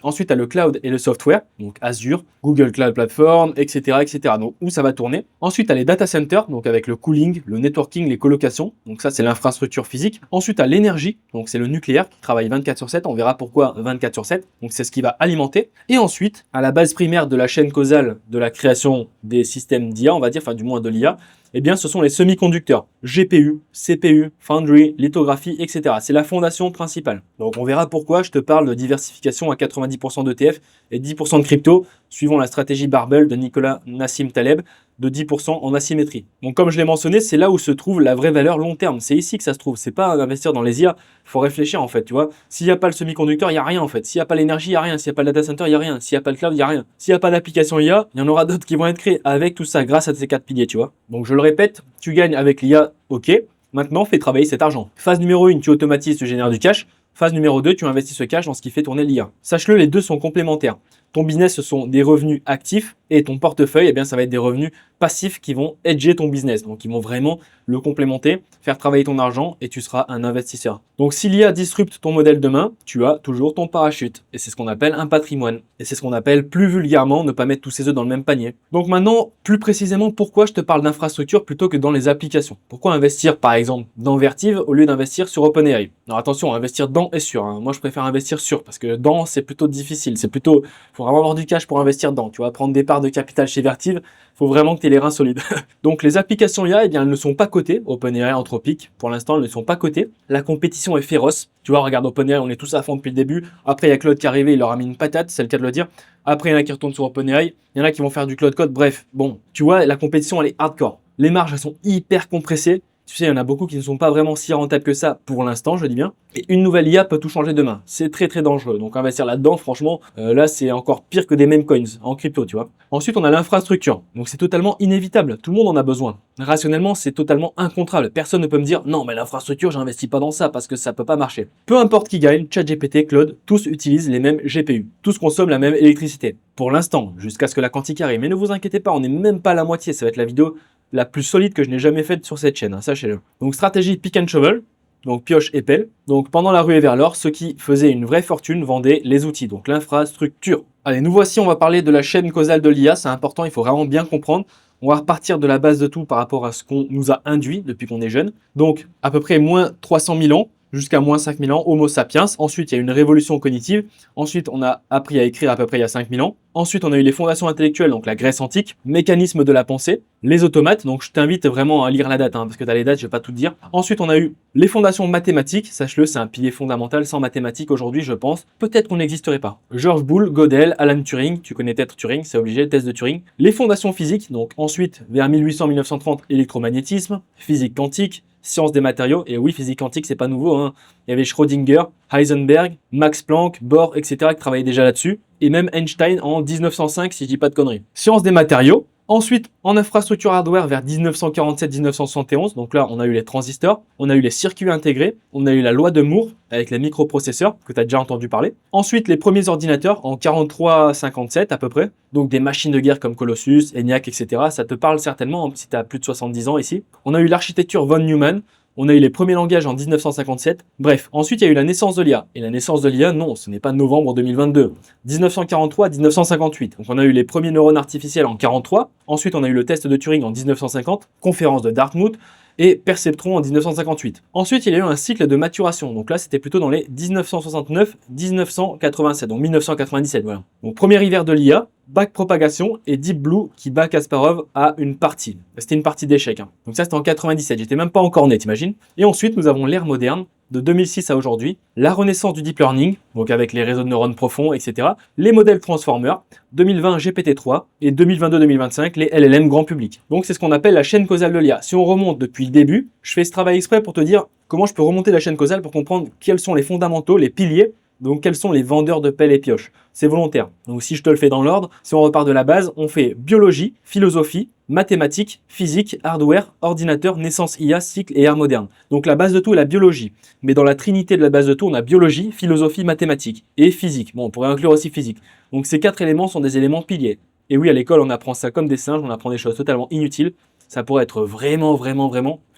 Ensuite, tu as le cloud et le software, donc Azure, Google Cloud Platform, etc., etc. Donc, où ça va tourner. Ensuite, tu as les data centers, donc avec le cooling, le networking, les colocations. Donc, ça, c'est l'infrastructure physique. Ensuite, tu as l'énergie, donc c'est le nucléaire qui travaille 24/7. On verra pourquoi 24/7. Donc, c'est ce qui va alimenter. Et ensuite, à la base primaire de la chaîne causale de la création des systèmes d'IA, on va dire, enfin, du moins de l'IA, eh bien, ce sont les semi-conducteurs. GPU, CPU, Foundry, lithographie, etc. C'est la fondation principale. Donc, on verra pourquoi je te parle de diversification à 90% d'ETF et 10% de crypto, suivant la stratégie Barbell de Nicolas Nassim Taleb, de 10% en asymétrie. Donc, comme je l'ai mentionné, c'est là où se trouve la vraie valeur long terme. C'est ici que ça se trouve. C'est pas investir dans les IA. Il faut réfléchir, en fait, tu vois. S'il n'y a pas le semi-conducteur, il n'y a rien, en fait. S'il n'y a pas l'énergie, il n'y a rien. S'il n'y a pas le data center, il n'y a rien. S'il n'y a pas le cloud, il n'y a rien. S'il n'y a pas d'application IA, il y en aura d'autres qui vont être créées avec tout ça, grâce à ces 4 piliers, tu vois. Donc, je le répète, tu gagnes avec l'IA, ok. Maintenant, fais travailler cet argent. Phase numéro 1, tu automatises, tu génères du cash. Phase numéro 2, tu investis ce cash dans ce qui fait tourner l'IA. Sache-le, les deux sont complémentaires. Ton business, ce sont des revenus actifs et ton portefeuille, eh bien, ça va être des revenus passifs qui vont hedger ton business. Donc, ils vont vraiment le complémenter, faire travailler ton argent et tu seras un investisseur. Donc, si l'IA disrupte ton modèle demain, tu as toujours ton parachute. Et c'est ce qu'on appelle un patrimoine. Et c'est ce qu'on appelle plus vulgairement ne pas mettre tous ses œufs dans le même panier. Donc maintenant, plus précisément, pourquoi je te parle d'infrastructure plutôt que dans les applications? Pourquoi investir, par exemple, dans Vertiv au lieu d'investir sur OpenAI? Alors attention, investir dans est sûr, hein. Moi, je préfère investir sur parce que dans, c'est plutôt difficile. C'est plutôt, faut vraiment avoir du cash pour investir dans. Tu vas prendre des parts de capital chez Vertiv, faut vraiment que tu aies les reins solides. Donc les applications IA, eh bien, elles ne sont pas cotées. OpenAI, Anthropic, pour l'instant, elles ne sont pas cotées. La compétition est féroce. Tu vois, regarde OpenAI, on est tous à fond depuis le début. Après, il y a Claude qui est arrivé, il leur a mis une patate, c'est le cas de le dire. Après, il y en a qui retournent sur OpenAI. Il y en a qui vont faire du Cloud Code. Bref, bon, tu vois, la compétition, elle est hardcore. Les marges, elles sont hyper compressées. Tu sais, il y en a beaucoup qui ne sont pas vraiment si rentables que ça pour l'instant, je dis bien. Et une nouvelle IA peut tout changer demain. C'est très très dangereux. Donc investir là-dedans, franchement, là c'est encore pire que des meme coins en crypto, tu vois. Ensuite, on a l'infrastructure. Donc c'est totalement inévitable. Tout le monde en a besoin. Rationnellement, c'est totalement incontrable. Personne ne peut me dire non, mais l'infrastructure, j'investis pas dans ça parce que ça peut pas marcher. Peu importe qui gagne, ChatGPT, Claude, tous utilisent les mêmes GPU. Tous consomment la même électricité. Pour l'instant, jusqu'à ce que la quantique arrive. Mais ne vous inquiétez pas, on n'est même pas à la moitié. Ça va être la vidéo la plus solide que je n'ai jamais faite sur cette chaîne, hein, sachez-le. Donc stratégie pick and shovel, donc pioche et pelle. Donc pendant la ruée vers l'or, ceux qui faisaient une vraie fortune vendaient les outils, donc l'infrastructure. Allez, nous voici, on va parler de la chaîne causale de l'IA, c'est important, il faut vraiment bien comprendre. On va repartir de la base de tout par rapport à ce qu'on nous a induit depuis qu'on est jeune. Donc à peu près moins 300 000 ans, jusqu'à moins 5000 ans, Homo sapiens. Ensuite, il y a eu une révolution cognitive. Ensuite, on a appris à écrire à peu près il y a 5000 ans. Ensuite, on a eu les fondations intellectuelles, donc la Grèce antique, mécanisme de la pensée, les automates. Donc, je t'invite vraiment à lire la date, parce que tu as les dates, je vais pas tout te dire. Ensuite, on a eu les fondations mathématiques. Sache-le, c'est un pilier fondamental. Sans mathématiques, aujourd'hui, je pense, peut-être qu'on n'existerait pas. George Boole, Gödel, Alan Turing. Tu connais peut-être Turing, c'est obligé, test de Turing. Les fondations physiques. Donc, ensuite, vers 1800-1930, électromagnétisme, physique quantique, sciences des matériaux, et oui, physique quantique, c'est pas nouveau, hein. Il y avait Schrödinger, Heisenberg, Max Planck, Bohr, etc. qui travaillaient déjà là-dessus, et même Einstein en 1905, si je dis pas de conneries. Sciences des matériaux. Ensuite, en infrastructure hardware vers 1947-1971, donc là, on a eu les transistors, on a eu les circuits intégrés, on a eu la loi de Moore avec les microprocesseurs, que tu as déjà entendu parler. Ensuite, les premiers ordinateurs en 43-57 à peu près, donc des machines de guerre comme Colossus, ENIAC, etc. Ça te parle certainement si tu as plus de 70 ans ici. On a eu l'architecture von Neumann. On a eu les premiers langages en 1957. Bref, ensuite, il y a eu la naissance de l'IA. Et la naissance de l'IA, non, ce n'est pas novembre 2022. 1943 à 1958. Donc, on a eu les premiers neurones artificiels en 43. Ensuite, on a eu le test de Turing en 1950. Conférence de Dartmouth. Et perceptron en 1958. Ensuite, il y a eu un cycle de maturation. Donc là, c'était plutôt dans les 1969-1987, donc 1997, voilà. Donc premier hiver de l'IA, backpropagation et Deep Blue qui bat Kasparov à une partie. C'était une partie d'échec, hein. Donc ça, c'était en 97, j'étais même pas encore né, t'imagines? Et ensuite, nous avons l'ère moderne, de 2006 à aujourd'hui, la renaissance du deep learning, donc avec les réseaux de neurones profonds, etc., les modèles transformers, 2020 GPT-3 et 2022-2025 les LLM grand public. Donc c'est ce qu'on appelle la chaîne causale de l'IA. Si on remonte depuis le début, je fais ce travail exprès pour te dire comment je peux remonter la chaîne causale pour comprendre quels sont les fondamentaux, les piliers, donc quels sont les vendeurs de pelles et pioches. C'est volontaire. Donc si je te le fais dans l'ordre, si on repart de la base, on fait biologie, philosophie, mathématiques, physique, hardware, ordinateur, naissance IA, cycle et ère moderne. Donc la base de tout est la biologie. Mais dans la trinité de la base de tout, on a biologie, philosophie, mathématiques et physique. Bon, on pourrait inclure aussi physique. Donc ces 4 éléments sont des éléments piliers. Et oui, à l'école, on apprend ça comme des singes, on apprend des choses totalement inutiles. Ça pourrait être vraiment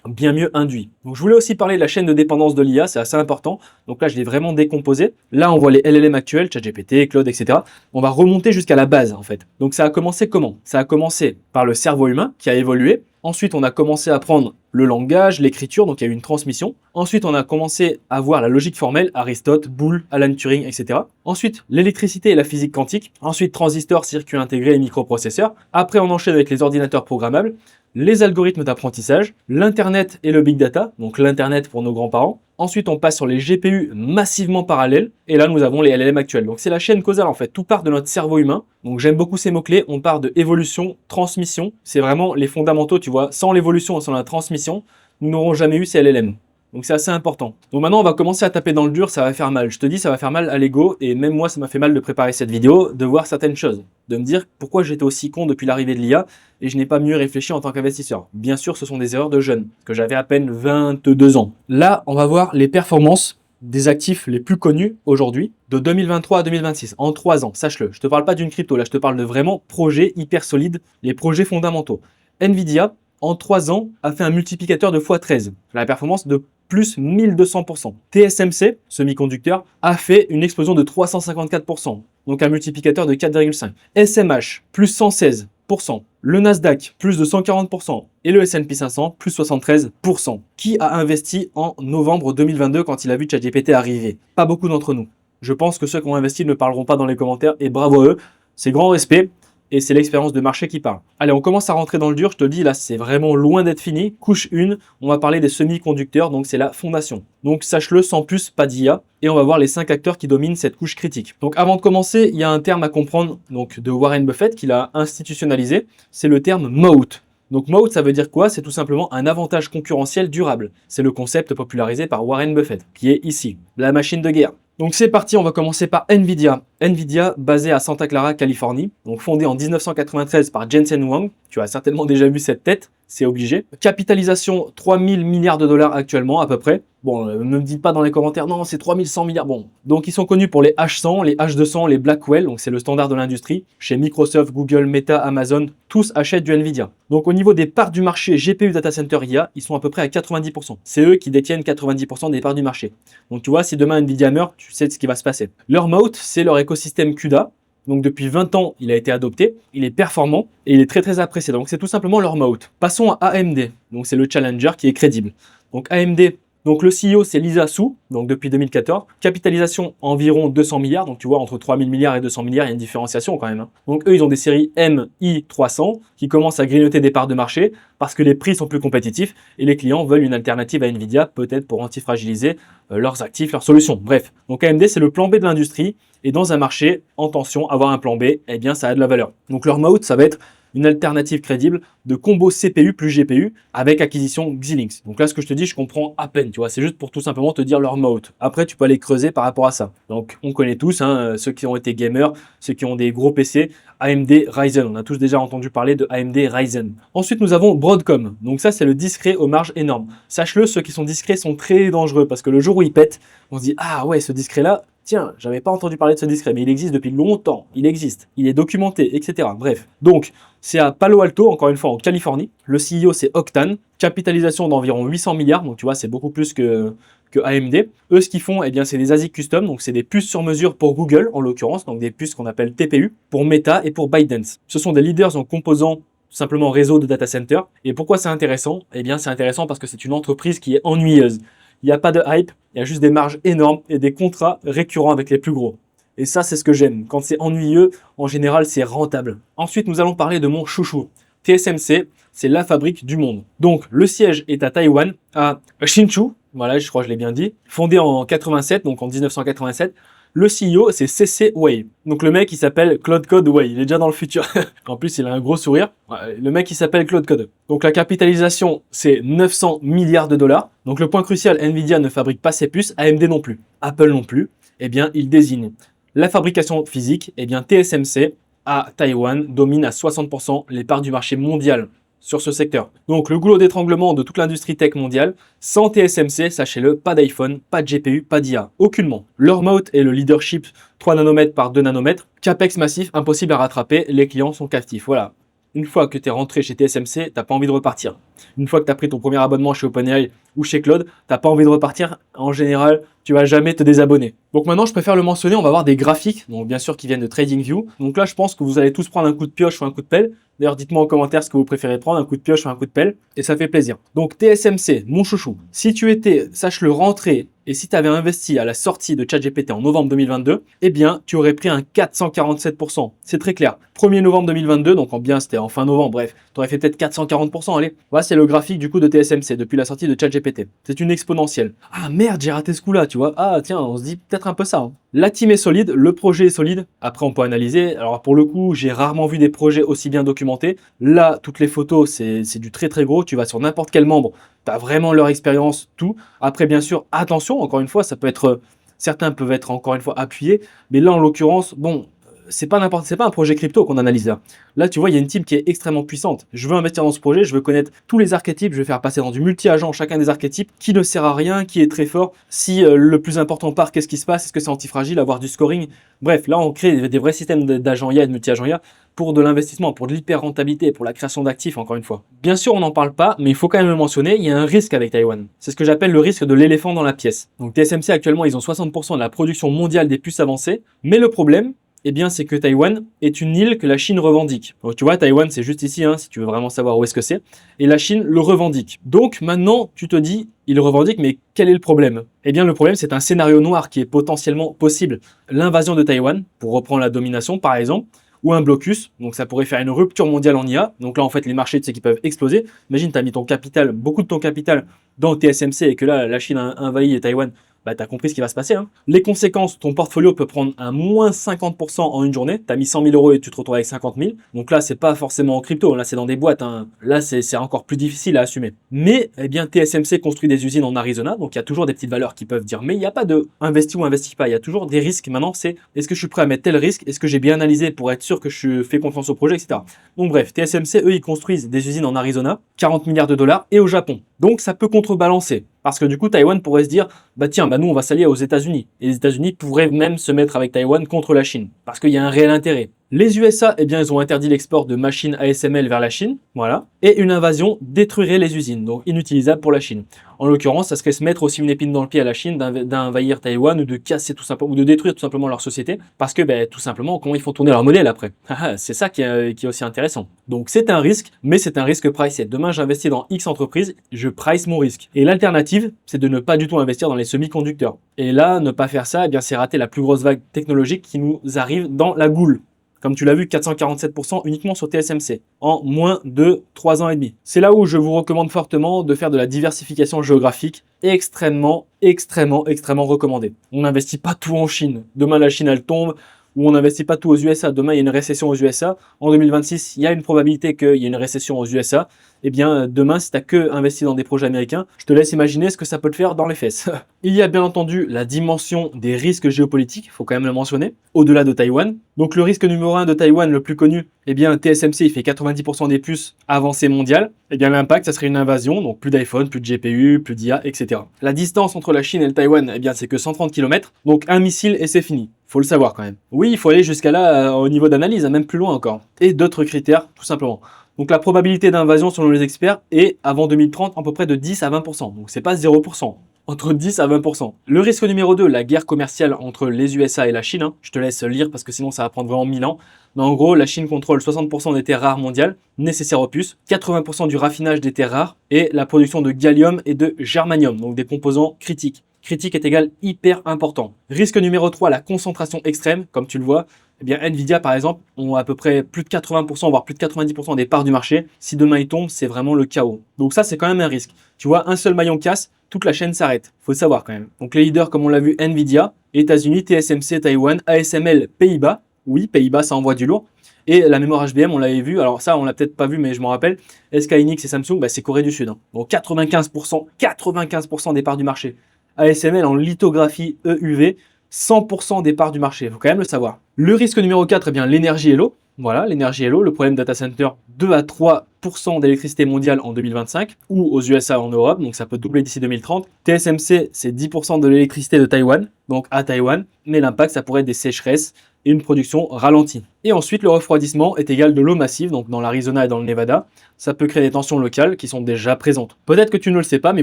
bien mieux induit. Donc je voulais aussi parler de la chaîne de dépendance de l'IA, c'est assez important. Donc là, je l'ai vraiment décomposé. Là, on voit les LLM actuels, ChatGPT, Claude, etc. On va remonter jusqu'à la base, en fait. Donc ça a commencé comment? Ça a commencé par le cerveau humain qui a évolué. Ensuite, on a commencé à apprendre le langage, l'écriture, donc il y a eu une transmission. Ensuite, on a commencé à voir la logique formelle, Aristote, Boole, Alan Turing, etc. Ensuite, l'électricité et la physique quantique. Ensuite, transistors, circuits intégrés et microprocesseurs. Après, on enchaîne avec les ordinateurs programmables, les algorithmes d'apprentissage, l'Internet et le Big Data, donc l'Internet pour nos grands-parents. Ensuite, on passe sur les GPU massivement parallèles. Et là, nous avons les LLM actuels. Donc, c'est la chaîne causale, en fait. Tout part de notre cerveau humain. Donc, j'aime beaucoup ces mots-clés. On part de évolution, transmission. C'est vraiment les fondamentaux, tu vois. Sans l'évolution et sans la transmission, nous n'aurons jamais eu ces LLM. Donc c'est assez important. Donc maintenant, on va commencer à taper dans le dur, ça va faire mal. Je te dis, ça va faire mal à l'ego, et même moi, ça m'a fait mal de préparer cette vidéo, de voir certaines choses, de me dire pourquoi j'étais aussi con depuis l'arrivée de l'IA, et je n'ai pas mieux réfléchi en tant qu'investisseur. Bien sûr, ce sont des erreurs de jeune, que j'avais à peine 22 ans. Là, on va voir les performances des actifs les plus connus aujourd'hui, de 2023 à 2026, en 3 ans, sache-le. Je te parle pas d'une crypto, là, je te parle de vraiment projets hyper solides, les projets fondamentaux. Nvidia, en 3 ans, a fait un multiplicateur de x13, la performance de plus 1200%. TSMC, semi-conducteur, a fait une explosion de 354%, donc un multiplicateur de 4,5. SMH, plus 116%. Le Nasdaq, plus de 140%. Et le S&P 500, plus 73%. Qui a investi en novembre 2022 quand il a vu ChatGPT arriver? Pas beaucoup d'entre nous. Je pense que ceux qui ont investi ne parleront pas dans les commentaires, et bravo à eux. C'est grand respect. Et c'est l'expérience de marché qui parle. Allez, on commence à rentrer dans le dur. Je te le dis, là, c'est vraiment loin d'être fini. Couche 1, on va parler des semi-conducteurs, donc c'est la fondation. Donc sache-le, sans plus, pas d'IA. Et on va voir les 5 acteurs qui dominent cette couche critique. Donc avant de commencer, il y a un terme à comprendre donc, de Warren Buffett qu'il a institutionnalisé. C'est le terme moat. Donc moat, ça veut dire quoi? C'est tout simplement un avantage concurrentiel durable. C'est le concept popularisé par Warren Buffett, qui est ici, la machine de guerre. Donc c'est parti, on va commencer par Nvidia. Nvidia, basée à Santa Clara, Californie, donc fondée en 1993 par Jensen Huang. Tu as certainement déjà vu cette tête. c'est obligé. Capitalisation 3000 milliards de dollars actuellement à peu près. Bon, ne me dites pas dans les commentaires, non, c'est 3100 milliards. Bon, donc ils sont connus pour les H100, les H200, les Blackwell, donc c'est le standard de l'industrie. Chez Microsoft, Google, Meta, Amazon, tous achètent du Nvidia. Donc au niveau des parts du marché GPU Data Center IA, ils sont à peu près à 90%. C'est eux qui détiennent 90% des parts du marché. Donc tu vois, si demain Nvidia meurt, tu sais ce qui va se passer. Leur moat, c'est leur écosystème CUDA. Donc depuis 20 ans, il a été adopté, il est performant et il est très apprécié. Donc c'est tout simplement leur moat. Passons à AMD. Donc c'est le challenger qui est crédible. Donc AMD, donc le CEO c'est Lisa Su, donc depuis 2014. Capitalisation environ 200 milliards. Donc tu vois, entre 3000 milliards et 200 milliards, il y a une différenciation quand même. Donc eux, ils ont des séries MI300 qui commencent à grignoter des parts de marché parce que les prix sont plus compétitifs et les clients veulent une alternative à Nvidia, peut-être pour antifragiliser leurs actifs, leurs solutions. Bref, donc AMD c'est le plan B de l'industrie. Et dans un marché en tension, avoir un plan B, eh bien, ça a de la valeur. Donc leur moat, ça va être une alternative crédible de combo CPU plus GPU avec acquisition Xilinx. Donc là, ce que je te dis, je comprends à peine, tu vois. C'est juste pour tout simplement te dire leur moat. Après, tu peux aller creuser par rapport à ça. Donc, on connaît tous, hein, ceux qui ont été gamers, ceux qui ont des gros PC, AMD Ryzen. On a tous déjà entendu parler de AMD Ryzen. Ensuite, nous avons Broadcom. Donc ça, c'est le discret aux marges énormes. Sache-le, ceux qui sont discrets sont très dangereux parce que le jour où ils pètent, on se dit, ah ouais, ce discret-là, tiens, j'avais pas entendu parler de ce discret, mais il existe depuis longtemps, il existe, il est documenté, etc. Bref, donc c'est à Palo Alto, encore une fois en Californie. Le CEO c'est Octane, capitalisation d'environ 800 milliards, donc tu vois c'est beaucoup plus que AMD. Eux, ce qu'ils font, eh bien, c'est des ASIC custom, donc c'est des puces sur mesure pour Google en l'occurrence, donc des puces qu'on appelle TPU, pour Meta et pour ByteDance. Ce sont des leaders en composants tout simplement réseau de data center. Et pourquoi c'est intéressant? Eh bien, c'est intéressant parce que c'est une entreprise qui est ennuyeuse. Il n'y a pas de hype, il y a juste des marges énormes et des contrats récurrents avec les plus gros. Et ça, c'est ce que j'aime. Quand c'est ennuyeux, en général, c'est rentable. Ensuite, nous allons parler de mon chouchou. TSMC, c'est la fabrique du monde. Donc, le siège est à Taïwan, à Hsinchu. Voilà, je crois que je l'ai bien dit. Fondé en 87, donc en 1987. Le CEO, c'est C.C. Wei. Donc le mec, il s'appelle Claude Code Wei. Il est déjà dans le futur. En plus, il a un gros sourire. Le mec, il s'appelle Claude Code. Donc la capitalisation, c'est 900 milliards de dollars. Donc le point crucial, Nvidia ne fabrique pas ses puces, AMD non plus, Apple non plus. Eh bien, il désigne la fabrication physique. Eh bien, TSMC à Taïwan domine à 60% les parts du marché mondial sur ce secteur. Donc le goulot d'étranglement de toute l'industrie tech mondiale, sans TSMC, sachez-le, pas d'iPhone, pas de GPU, pas d'IA, aucunement. Leur moat est le leadership 3 nanomètres par 2 nanomètres, capex massif, impossible à rattraper, les clients sont captifs. Voilà. Une fois que tu es rentré chez TSMC, t'as pas envie de repartir. Une fois que tu as pris ton premier abonnement chez OpenAI ou chez Claude, t'as pas envie de repartir. En général, tu vas jamais te désabonner. Donc maintenant, je préfère le mentionner, on va voir des graphiques, donc bien sûr qui viennent de TradingView. Donc là, je pense que vous allez tous prendre un coup de pioche ou un coup de pelle. D'ailleurs, dites-moi en commentaire ce que vous préférez prendre, un coup de pioche ou un coup de pelle, et ça fait plaisir. Donc TSMC, mon chouchou, si tu étais, sache-le, rentré, et si tu avais investi à la sortie de ChatGPT en novembre 2022, eh bien, tu aurais pris un 447%. C'est très clair. 1er novembre 2022, donc en bien, c'était en fin novembre, bref, tu aurais fait peut-être 440%, allez. Voilà, c'est le graphique du coup de TSMC depuis la sortie de ChatGPT. C'est une exponentielle. Ah merde, j'ai raté ce coup-là, tu vois. Ah tiens, on se dit peut-être un peu ça. Hein. La team est solide, le projet est solide. Après, on peut analyser. Alors pour le coup, j'ai rarement vu des projets aussi bien documentés. Là, toutes les photos, c'est du très très gros. Tu vas sur n'importe quel membre, tu as vraiment leur expérience, tout. Après, bien sûr, attention, encore une fois, ça peut être... Certains peuvent être encore une fois appuyés. Mais là, en l'occurrence, bon... c'est pas un projet crypto qu'on analyse là. Là, tu vois, il y a une team qui est extrêmement puissante. Je veux investir dans ce projet, je veux connaître tous les archétypes, je vais faire passer dans du multi-agent chacun des archétypes, qui ne sert à rien, qui est très fort. Si le plus important part, qu'est-ce qui se passe? Est-ce que c'est antifragile, avoir du scoring? Bref, là, on crée des vrais systèmes d'agents IA et de multi-agents IA pour de l'investissement, pour de l'hyper-rentabilité, pour la création d'actifs, encore une fois. Bien sûr, on n'en parle pas, mais il faut quand même le mentionner, il y a un risque avec Taïwan. C'est ce que j'appelle le risque de l'éléphant dans la pièce. Donc TSMC, actuellement, ils ont 60% de la production mondiale des puces avancées, mais le problème, eh bien, c'est que Taïwan est une île que la Chine revendique. Donc, tu vois, Taïwan, c'est juste ici, hein, si tu veux vraiment savoir où est-ce que c'est. Et la Chine le revendique. Donc, maintenant, tu te dis, il le revendique, mais quel est le problème? Eh bien, le problème, c'est un scénario noir qui est potentiellement possible. L'invasion de Taïwan, pour reprendre la domination, par exemple, ou un blocus. Donc, ça pourrait faire une rupture mondiale en IA. Donc là, en fait, les marchés, tu sais, qui peuvent exploser. Imagine, tu as mis ton capital, beaucoup de ton capital dans TSMC et que là, la Chine a envahi Taïwan. bah tu as compris ce qui va se passer. Hein. Les conséquences, ton portfolio peut prendre un moins 50% en une journée. Tu as mis 100 000 euros et tu te retrouves avec 50 000. Donc là, c'est pas forcément en crypto, là c'est dans des boîtes. Hein. Là, c'est encore plus difficile à assumer. Mais eh bien, TSMC construit des usines en Arizona, donc il y a toujours des petites valeurs qui peuvent dire, mais il n'y a pas de investi ou investi pas. Il y a toujours des risques. Maintenant, c'est est-ce que je suis prêt à mettre tel risque? Est-ce que j'ai bien analysé pour être sûr que je fais confiance au projet, etc. Donc bref, TSMC, eux, ils construisent des usines en Arizona, 40 milliards de dollars, et au Japon. Donc ça peut contrebalancer. Parce que du coup, Taïwan pourrait se dire, bah tiens, bah nous on va s'allier aux États-Unis. Et les États-Unis pourraient même se mettre avec Taïwan contre la Chine. Parce qu'il y a un réel intérêt. Les USA, eh bien, ils ont interdit l'export de machines ASML vers la Chine, voilà. Et une invasion détruirait les usines, donc inutilisables pour la Chine. En l'occurrence, ça serait se mettre aussi une épine dans le pied à la Chine d'envahir Taïwan ou de casser tout simplement, ou de détruire tout simplement leur société, parce que, ben, tout simplement, comment ils font tourner leur modèle après. C'est ça qui est aussi intéressant. Donc c'est un risque, mais c'est un risque pricé. Demain, j'investis dans X entreprise, je price mon risque. Et l'alternative, c'est de ne pas du tout investir dans les semi-conducteurs. Et là, ne pas faire ça, eh bien, c'est rater la plus grosse vague technologique qui nous arrive dans la goule. Comme tu l'as vu, 447% uniquement sur TSMC, en moins de 3 ans et demi. C'est là où je vous recommande fortement de faire de la diversification géographique, extrêmement recommandée. On n'investit pas tout en Chine. Demain, la Chine, elle tombe, ou on n'investit pas tout aux USA. Demain, il y a une récession aux USA. En 2026, il y a une probabilité qu'il y ait une récession aux USA. Eh bien, demain, si tu n'as que investi dans des projets américains, je te laisse imaginer ce que ça peut te faire dans les fesses. Il y a bien entendu la dimension des risques géopolitiques, il faut quand même le mentionner, au-delà de Taïwan. Donc le risque numéro 1 de Taïwan, le plus connu, eh bien TSMC, il fait 90% des puces avancées mondiales. Eh bien l'impact, ça serait une invasion, donc plus d'iPhone, plus de GPU, plus d'IA, etc. La distance entre la Chine et le Taïwan, eh bien c'est que 130 km, donc un missile et c'est fini. Faut le savoir quand même. Oui, il faut aller jusqu'à là au niveau d'analyse, même plus loin encore. Et d'autres critères, tout simplement. Donc la probabilité d'invasion selon les experts est avant 2030 à peu près de 10 à 20%. Donc c'est pas 0%. Entre 10 à 20%. Le risque numéro 2, la guerre commerciale entre les USA et la Chine. Hein. Je te laisse lire parce que sinon ça va prendre vraiment 1000 ans. Mais en gros, la Chine contrôle 60% des terres rares mondiales nécessaires aux puces, 80% du raffinage des terres rares et la production de gallium et de germanium, donc des composants critiques. Critique est égal hyper important. Risque numéro 3, la concentration extrême, comme tu le vois. Eh bien, Nvidia, par exemple, ont à peu près plus de 80%, voire plus de 90% des parts du marché. Si demain il tombe, c'est vraiment le chaos. Donc ça, c'est quand même un risque. Tu vois, un seul maillon casse, toute la chaîne s'arrête. Faut le savoir quand même. Donc les leaders, comme on l'a vu, Nvidia, États-Unis, TSMC, Taïwan, ASML, Pays-Bas. Oui, Pays-Bas, ça envoie du lourd. Et la mémoire HBM, on l'avait vu. Alors ça, on l'a peut-être pas vu, mais je m'en rappelle. SK Hynix et Samsung, bah, c'est Corée du Sud. Hein. Donc 95% des parts du marché. ASML en lithographie EUV, 100% des parts du marché, il faut quand même le savoir. Le risque numéro 4, eh bien l'énergie et l'eau. Voilà, l'énergie et l'eau, le problème data center, 2 à 3% d'électricité mondiale en 2025, ou aux USA en Europe, donc ça peut doubler d'ici 2030. TSMC, c'est 10% de l'électricité de Taïwan, donc à Taïwan, mais l'impact, ça pourrait être des sécheresses et une production ralentie. Et ensuite, le refroidissement est égal de l'eau massive, donc dans l'Arizona et dans le Nevada. Ça peut créer des tensions locales qui sont déjà présentes. Peut-être que tu ne le sais pas, mais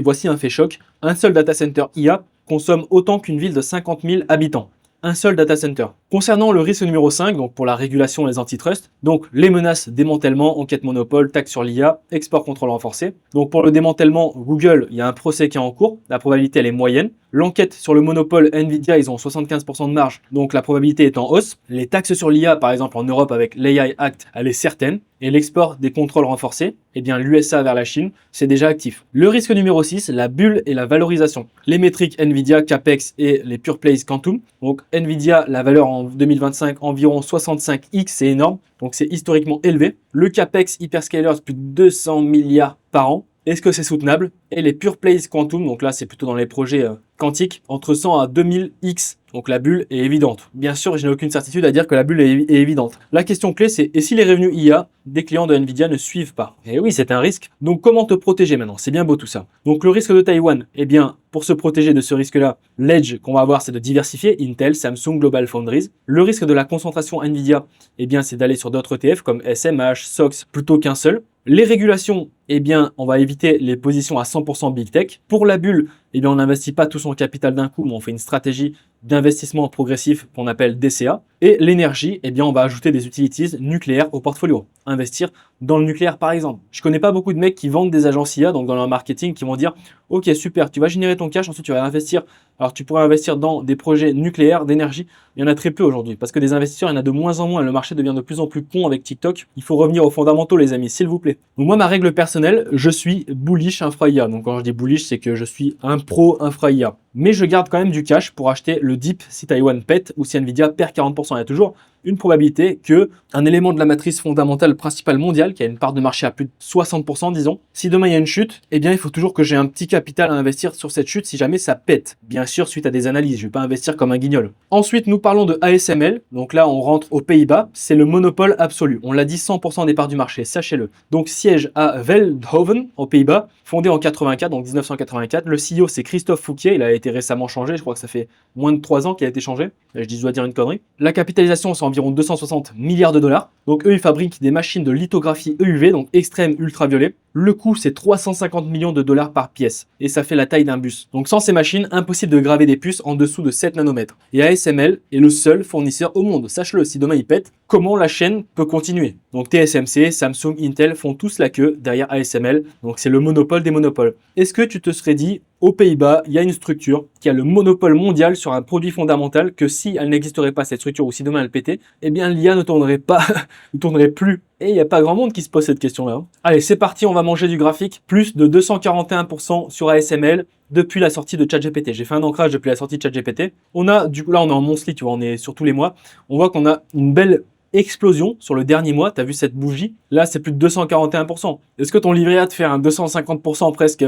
voici un fait choc. Un seul data center IA consomme autant qu'une ville de 50 000 habitants. Un seul data center. Concernant le risque numéro 5, donc pour la régulation et les antitrusts, donc les menaces, démantèlement, enquête monopole, taxe sur l'IA, export contrôle renforcé. Donc pour le démantèlement, Google, il y a un procès qui est en cours, la probabilité elle est moyenne. L'enquête sur le monopole Nvidia, ils ont 75% de marge, donc la probabilité est en hausse. Les taxes sur l'IA, par exemple en Europe avec l'AI Act, elle est certaine. Et l'export des contrôles renforcés, eh bien l'USA vers la Chine, c'est déjà actif. Le risque numéro 6, la bulle et la valorisation. Les métriques Nvidia, Capex et les Pure Plays Quantum. Donc Nvidia, la valeur en 2025 environ 65x, c'est énorme. Donc c'est historiquement élevé. Le Capex Hyperscalers, plus de 200 milliards par an. Est-ce que c'est soutenable? Et les Pure Plays Quantum, donc là c'est plutôt dans les projets quantiques, entre 100 à 2000x. Donc la bulle est évidente. Bien sûr, je n'ai aucune certitude à dire que la bulle est évidente. La question clé, c'est et si les revenus IA des clients de Nvidia ne suivent pas? Et oui, c'est un risque. Donc comment te protéger maintenant? C'est bien beau tout ça. Donc le risque de Taïwan, eh bien, pour se protéger de ce risque-là, l'edge qu'on va avoir, c'est de diversifier Intel, Samsung, Global Foundries. Le risque de la concentration Nvidia, eh bien, c'est d'aller sur d'autres ETF comme SMH, SOX, plutôt qu'un seul. Les régulations, eh bien, on va éviter les positions à 100% Big Tech. Pour la bulle, eh bien, on n'investit pas tout son capital d'un coup, mais on fait une stratégie d'investissement progressif qu'on appelle DCA. Et l'énergie, eh bien, on va ajouter des utilities nucléaires au portfolio. Investir dans le nucléaire, par exemple. Je connais pas beaucoup de mecs qui vendent des agences IA, donc dans leur marketing, qui vont dire « Ok, super, tu vas générer ton cash, ensuite tu vas investir. Alors, tu pourrais investir dans des projets nucléaires, d'énergie. » Il y en a très peu aujourd'hui, parce que des investisseurs, il y en a de moins en moins. Le marché devient de plus en plus con avec TikTok. Il faut revenir aux fondamentaux, les amis, s'il vous plaît. Donc moi, ma règle personnelle, je suis bullish infra IA. Donc quand je dis bullish, c'est que je suis un pro infra IA. mais je garde quand même du cash pour acheter le dip si Taïwan pète ou si Nvidia perd 40%. Il y a toujours une probabilité que un élément de la matrice fondamentale principale mondiale, qui a une part de marché à plus de 60%, disons, si demain il y a une chute, eh bien il faut toujours que j'ai un petit capital à investir sur cette chute si jamais ça pète. Bien sûr, suite à des analyses, je ne vais pas investir comme un guignol. Ensuite, nous parlons de ASML. Donc là, on rentre aux Pays-Bas. C'est le monopole absolu. On l'a dit, 100% des parts du marché, sachez-le. Donc siège à Veldhoven, aux Pays-Bas, fondé en 84, donc 1984. Le CEO, c'est Christophe Fouquier. Il a été récemment changé. Je crois que ça fait moins de 3 ans qu'il a été changé. Je dois dire une connerie. La capitalisation, c'est environ 260 milliards de dollars. Donc eux, ils fabriquent des machines de lithographie EUV, donc extrême ultraviolet. Le coût, c'est 350 millions de dollars par pièce. Et ça fait la taille d'un bus. Donc sans ces machines, impossible de graver des puces en dessous de 7 nanomètres. Et ASML est le seul fournisseur au monde. Sache-le, si demain il pète, comment la chaîne peut continuer? Donc TSMC, Samsung, Intel font tous la queue derrière ASML. Donc c'est le monopole des monopoles. Est-ce que tu te serais dit, aux Pays-Bas, il y a une structure qui a le monopole mondial sur un produit fondamental que si elle n'existerait pas, cette structure, ou si demain elle pétait, eh bien l'IA ne tournerait pas, ne tournerait plus. Et il n'y a pas grand monde qui se pose cette question-là. Allez, c'est parti, on va manger du graphique. Plus de 241% sur ASML depuis la sortie de ChatGPT. J'ai fait un ancrage depuis la sortie de ChatGPT. On a, du coup, là on est en monthly, tu vois, on est sur tous les mois. On voit qu'on a une belle explosion sur le dernier mois. Tu as vu cette bougie? Là, c'est plus de 241%. Est-ce que ton livret A te fait un 250% presque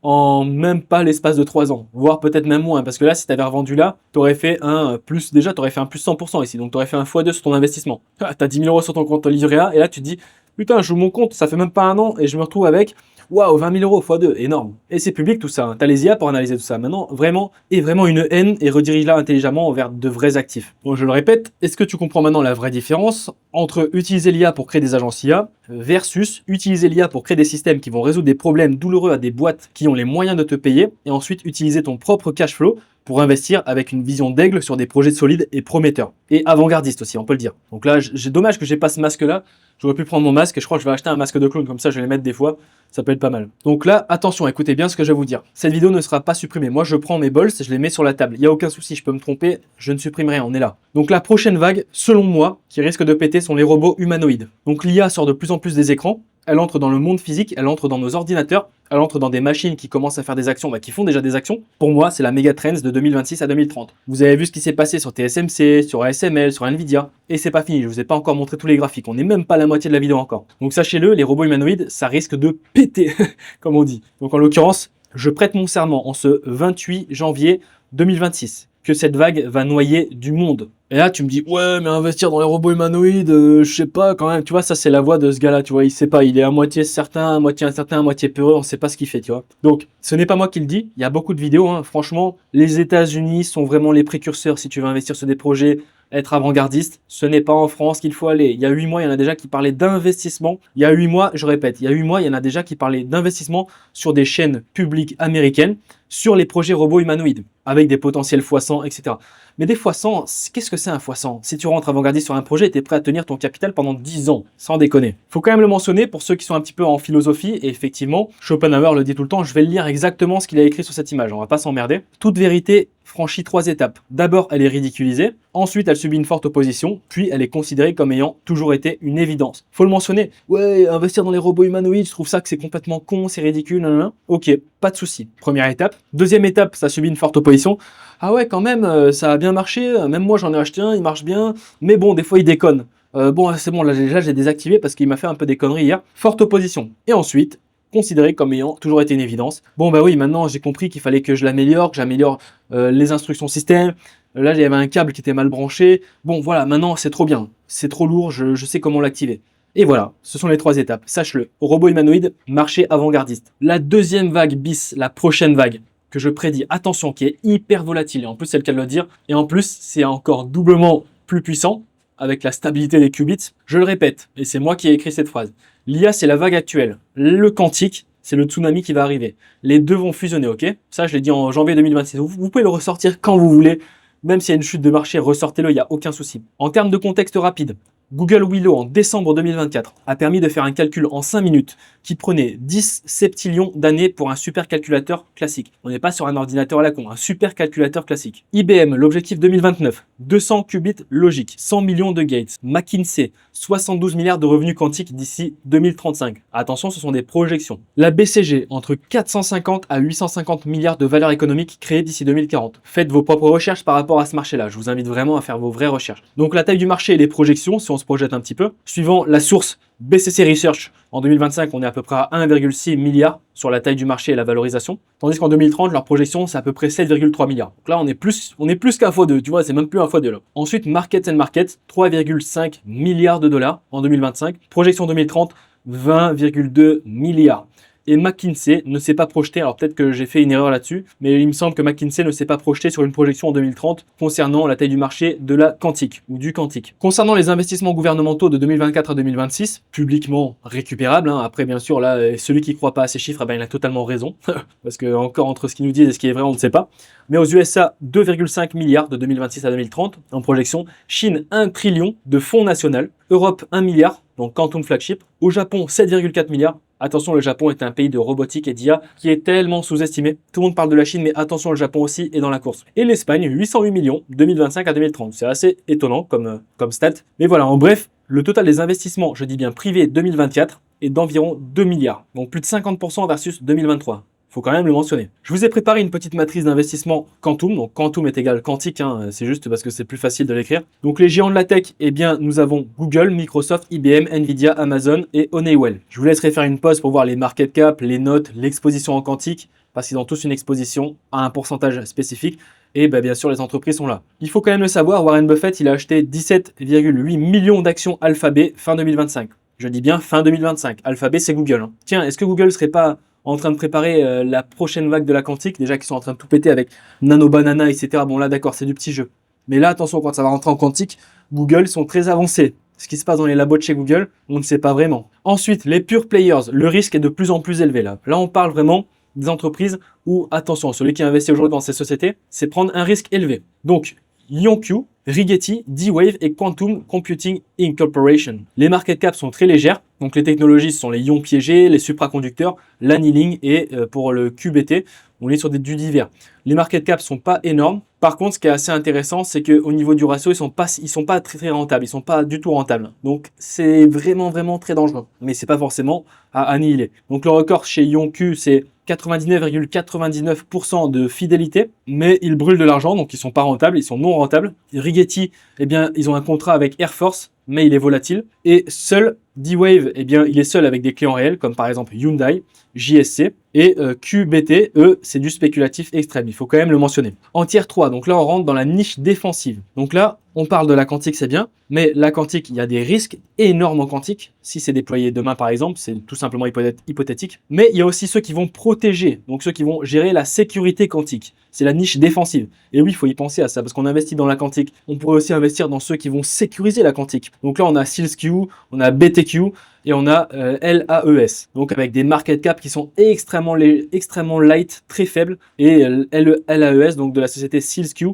en même pas l'espace de 3 ans, voire peut-être même moins, parce que là, si tu avais revendu là, tu aurais fait un plus, déjà, tu aurais fait un plus 100% ici, donc tu aurais fait un x2 sur ton investissement. Tu as 10 000 euros sur ton compte livret A, et là, tu te dis, putain, je joue mon compte, ça fait même pas un an, et je me retrouve avec, waouh, 20 000 euros x2, énorme. Et c'est public tout ça, hein. Tu as les IA pour analyser tout ça. Maintenant, vraiment une haine, et redirige-la intelligemment vers de vrais actifs. Bon, je le répète, est-ce que tu comprends maintenant la vraie différence entre utiliser l'IA pour créer des agences IA versus utiliser l'IA pour créer des systèmes qui vont résoudre des problèmes douloureux à des boîtes qui ont les moyens de te payer, et ensuite utiliser ton propre cash flow pour investir avec une vision d'aigle sur des projets solides et prometteurs. Et avant-gardistes aussi, on peut le dire. Donc là, j'ai dommage que j'ai pas ce masque-là. J'aurais pu prendre mon masque et je crois que je vais acheter un masque de clown, comme ça je vais les mettre des fois. Ça peut être pas mal. Donc là, attention, écoutez bien ce que je vais vous dire. Cette vidéo ne sera pas supprimée. Moi, je prends mes bols, je les mets sur la table. Il n'y a aucun souci, je peux me tromper, je ne supprime rien, on est là. Donc la prochaine vague, selon moi, qui risque de péter sont les robots humanoïdes. Donc l'IA sort de plus en plus des écrans. Elle entre dans le monde physique, elle entre dans nos ordinateurs, elle entre dans des machines qui commencent à faire des actions, qui font déjà des actions. Pour moi, c'est la méga trends de 2026 à 2030. Vous avez vu ce qui s'est passé sur TSMC, sur ASML, sur Nvidia, et c'est pas fini, je vous ai pas encore montré tous les graphiques, on n'est même pas à la moitié de la vidéo encore. Donc sachez-le, les robots humanoïdes, ça risque de péter, comme on dit. Donc en l'occurrence, je prête mon serment en ce 28 janvier 2026 que cette vague va noyer du monde. Et là, tu me dis, ouais, mais investir dans les robots humanoïdes, je sais pas quand même. Tu vois, ça, c'est la voix de ce gars-là, tu vois. Il sait pas, il est à moitié certain, à moitié incertain, à moitié peureux, on sait pas ce qu'il fait, tu vois. Donc, ce n'est pas moi qui le dis. Il y a beaucoup de vidéos, hein. Franchement, les États-Unis sont vraiment les précurseurs si tu veux investir sur des projets, être avant-gardiste. Ce n'est pas en France qu'il faut aller. Il y a 8 mois, il y en a déjà qui parlaient d'investissement. Il y a 8 mois, je répète, il y a 8 mois, il y en a déjà qui parlaient d'investissement sur des chaînes publiques américaines sur les projets robots humanoïdes, avec des potentiels x100, etc. Mais des x100, qu'est-ce que c'est un x100? Si tu rentres avant-gardiste sur un projet, tu es prêt à tenir ton capital pendant 10 ans, sans déconner. Faut quand même le mentionner pour ceux qui sont un petit peu en philosophie, et effectivement, Schopenhauer le dit tout le temps, je vais le lire exactement ce qu'il a écrit sur cette image, on va pas s'emmerder. Toute vérité franchit 3 étapes. D'abord, elle est ridiculisée, ensuite, elle subit une forte opposition, puis elle est considérée comme ayant toujours été une évidence. Faut le mentionner. Ouais, investir dans les robots humanoïdes, je trouve ça que c'est complètement con, c'est ridicule, nanana. Ok, pas de souci. Première étape. Deuxième étape, ça subit une forte opposition. Ah ouais, quand même, ça a bien marché, même moi j'en ai acheté un, il marche bien, mais bon, des fois il déconne. Bon, c'est bon, là j'ai désactivé parce qu'il m'a fait un peu des conneries hier. Forte opposition. Et ensuite, considéré comme ayant toujours été une évidence. Bon bah oui, maintenant j'ai compris qu'il fallait que je l'améliore, que j'améliore les instructions système. Là, il y avait un câble qui était mal branché. Bon, voilà, maintenant c'est trop bien, c'est trop lourd, je sais comment l'activer. Et voilà, ce sont les 3 étapes, sache-le. Robot humanoïde, marché avant-gardiste. La deuxième vague bis, la prochaine vague, que je prédis, attention, qui est hyper volatile, et en plus c'est le cas de le dire, et en plus c'est encore doublement plus puissant, avec la stabilité des qubits. Je le répète, et c'est moi qui ai écrit cette phrase. L'IA, c'est la vague actuelle. Le quantique, c'est le tsunami qui va arriver. Les deux vont fusionner, ok? Ça, je l'ai dit en janvier 2026. Vous pouvez le ressortir quand vous voulez. Même s'il y a une chute de marché, ressortez-le, il n'y a aucun souci. En termes de contexte rapide, Google Willow en décembre 2024 a permis de faire un calcul en 5 minutes qui prenait 10 septillions d'années pour un supercalculateur classique. On n'est pas sur un ordinateur à la con, un supercalculateur classique. IBM, l'objectif 2029, 200 qubits logiques, 100 millions de gates. McKinsey, 72 milliards de revenus quantiques d'ici 2035. Attention, ce sont des projections. La BCG, entre 450 à 850 milliards de valeurs économiques créées d'ici 2040. Faites vos propres recherches par rapport à ce marché-là. Je vous invite vraiment à faire vos vraies recherches. Donc la taille du marché et les projections, si on se projette un petit peu, suivant la source BCC Research, en 2025, on est à peu près à 1,6 milliard sur la taille du marché et la valorisation. Tandis qu'en 2030, leur projection, c'est à peu près 7,3 milliards. Donc là, on est plus qu'un x2, tu vois, c'est même plus un x2 là. Ensuite, Markets and Markets, 3,5 milliards de dollars en 2025. Projection 2030, 20,2 milliards. Et McKinsey ne s'est pas projeté, alors peut-être que j'ai fait une erreur là-dessus, mais il me semble que McKinsey ne s'est pas projeté sur une projection en 2030 concernant la taille du marché de la quantique ou du quantique. Concernant les investissements gouvernementaux de 2024 à 2026, publiquement récupérables, après bien sûr, là, celui qui ne croit pas à ces chiffres, il a totalement raison, parce que encore entre ce qu'ils nous disent et ce qui est vrai, on ne sait pas. Mais aux USA, 2,5 milliards de 2026 à 2030 en projection. Chine, 1 trillion de fonds national. Europe, 1 milliard, donc Quantum Flagship. Au Japon, 7,4 milliards. Attention, le Japon est un pays de robotique et d'IA qui est tellement sous-estimé. Tout le monde parle de la Chine, mais attention, le Japon aussi est dans la course. Et l'Espagne, 808 millions, 2025 à 2030. C'est assez étonnant comme stat. Mais voilà, en bref, le total des investissements, je dis bien privés 2024, est d'environ 2 milliards. Donc plus de 50% versus 2023. Faut quand même le mentionner. Je vous ai préparé une petite matrice d'investissement Quantum. Donc Quantum est égal quantique, c'est juste parce que c'est plus facile de l'écrire. Donc les géants de la tech, eh bien nous avons Google, Microsoft, IBM, Nvidia, Amazon et Honeywell. Je vous laisserai faire une pause pour voir les market cap, les notes, l'exposition en quantique, parce qu'ils ont tous une exposition à un pourcentage spécifique. Et bien sûr, les entreprises sont là. Il faut quand même le savoir, Warren Buffett, il a acheté 17,8 millions d'actions Alphabet fin 2025. Je dis bien fin 2025. Alphabet, c'est Google. Tiens, est-ce que Google ne serait pas en train de préparer la prochaine vague de la quantique, déjà qu'ils sont en train de tout péter avec Nano Banana, etc. Bon là d'accord, c'est du petit jeu. Mais là attention, quand ça va rentrer en quantique, Google sont très avancés. Ce qui se passe dans les labos de chez Google, on ne sait pas vraiment. Ensuite, les pure players, le risque est de plus en plus élevé là. Là on parle vraiment des entreprises où, attention, celui qui investit aujourd'hui dans ces sociétés, c'est prendre un risque élevé. Donc, IonQ, Rigetti, D-Wave et Quantum Computing Incorporation. Les market caps sont très légères, donc les technologies sont les ions piégés, les supraconducteurs, l'annealing et pour le QBT, on est sur du divers. Les market caps sont pas énormes. Par contre, ce qui est assez intéressant, c'est qu'au niveau du ratio, ils sont pas très rentables, ils sont pas du tout rentables. Donc c'est vraiment très dangereux, mais c'est pas forcément à annihiler. Donc le record chez IonQ, c'est 99,99% de fidélité, mais ils brûlent de l'argent, donc ils sont pas rentables, ils sont non rentables. Rigetti, eh bien, ils ont un contrat avec Air Force, mais il est volatile. Et seul D-Wave, eh bien, il est seul avec des clients réels, comme par exemple Hyundai, JSC. Et QBT, eux, c'est du spéculatif extrême. Il faut quand même le mentionner. En tier 3, donc là, on rentre dans la niche défensive. Donc là, on parle de la quantique, c'est bien. Mais la quantique, il y a des risques énormes en quantique. Si c'est déployé demain, par exemple, c'est tout simplement hypothétique. Mais il y a aussi ceux qui vont protéger, donc ceux qui vont gérer la sécurité quantique. C'est la niche défensive. Et oui, il faut y penser à ça, parce qu'on investit dans la quantique. On pourrait aussi investir dans ceux qui vont sécuriser la quantique. Donc là, on a SEALSQ, on a BTQ et on a LAES. Donc avec des market cap qui sont extrêmement light, très faibles. Et LAES, donc de la société SEALSQ,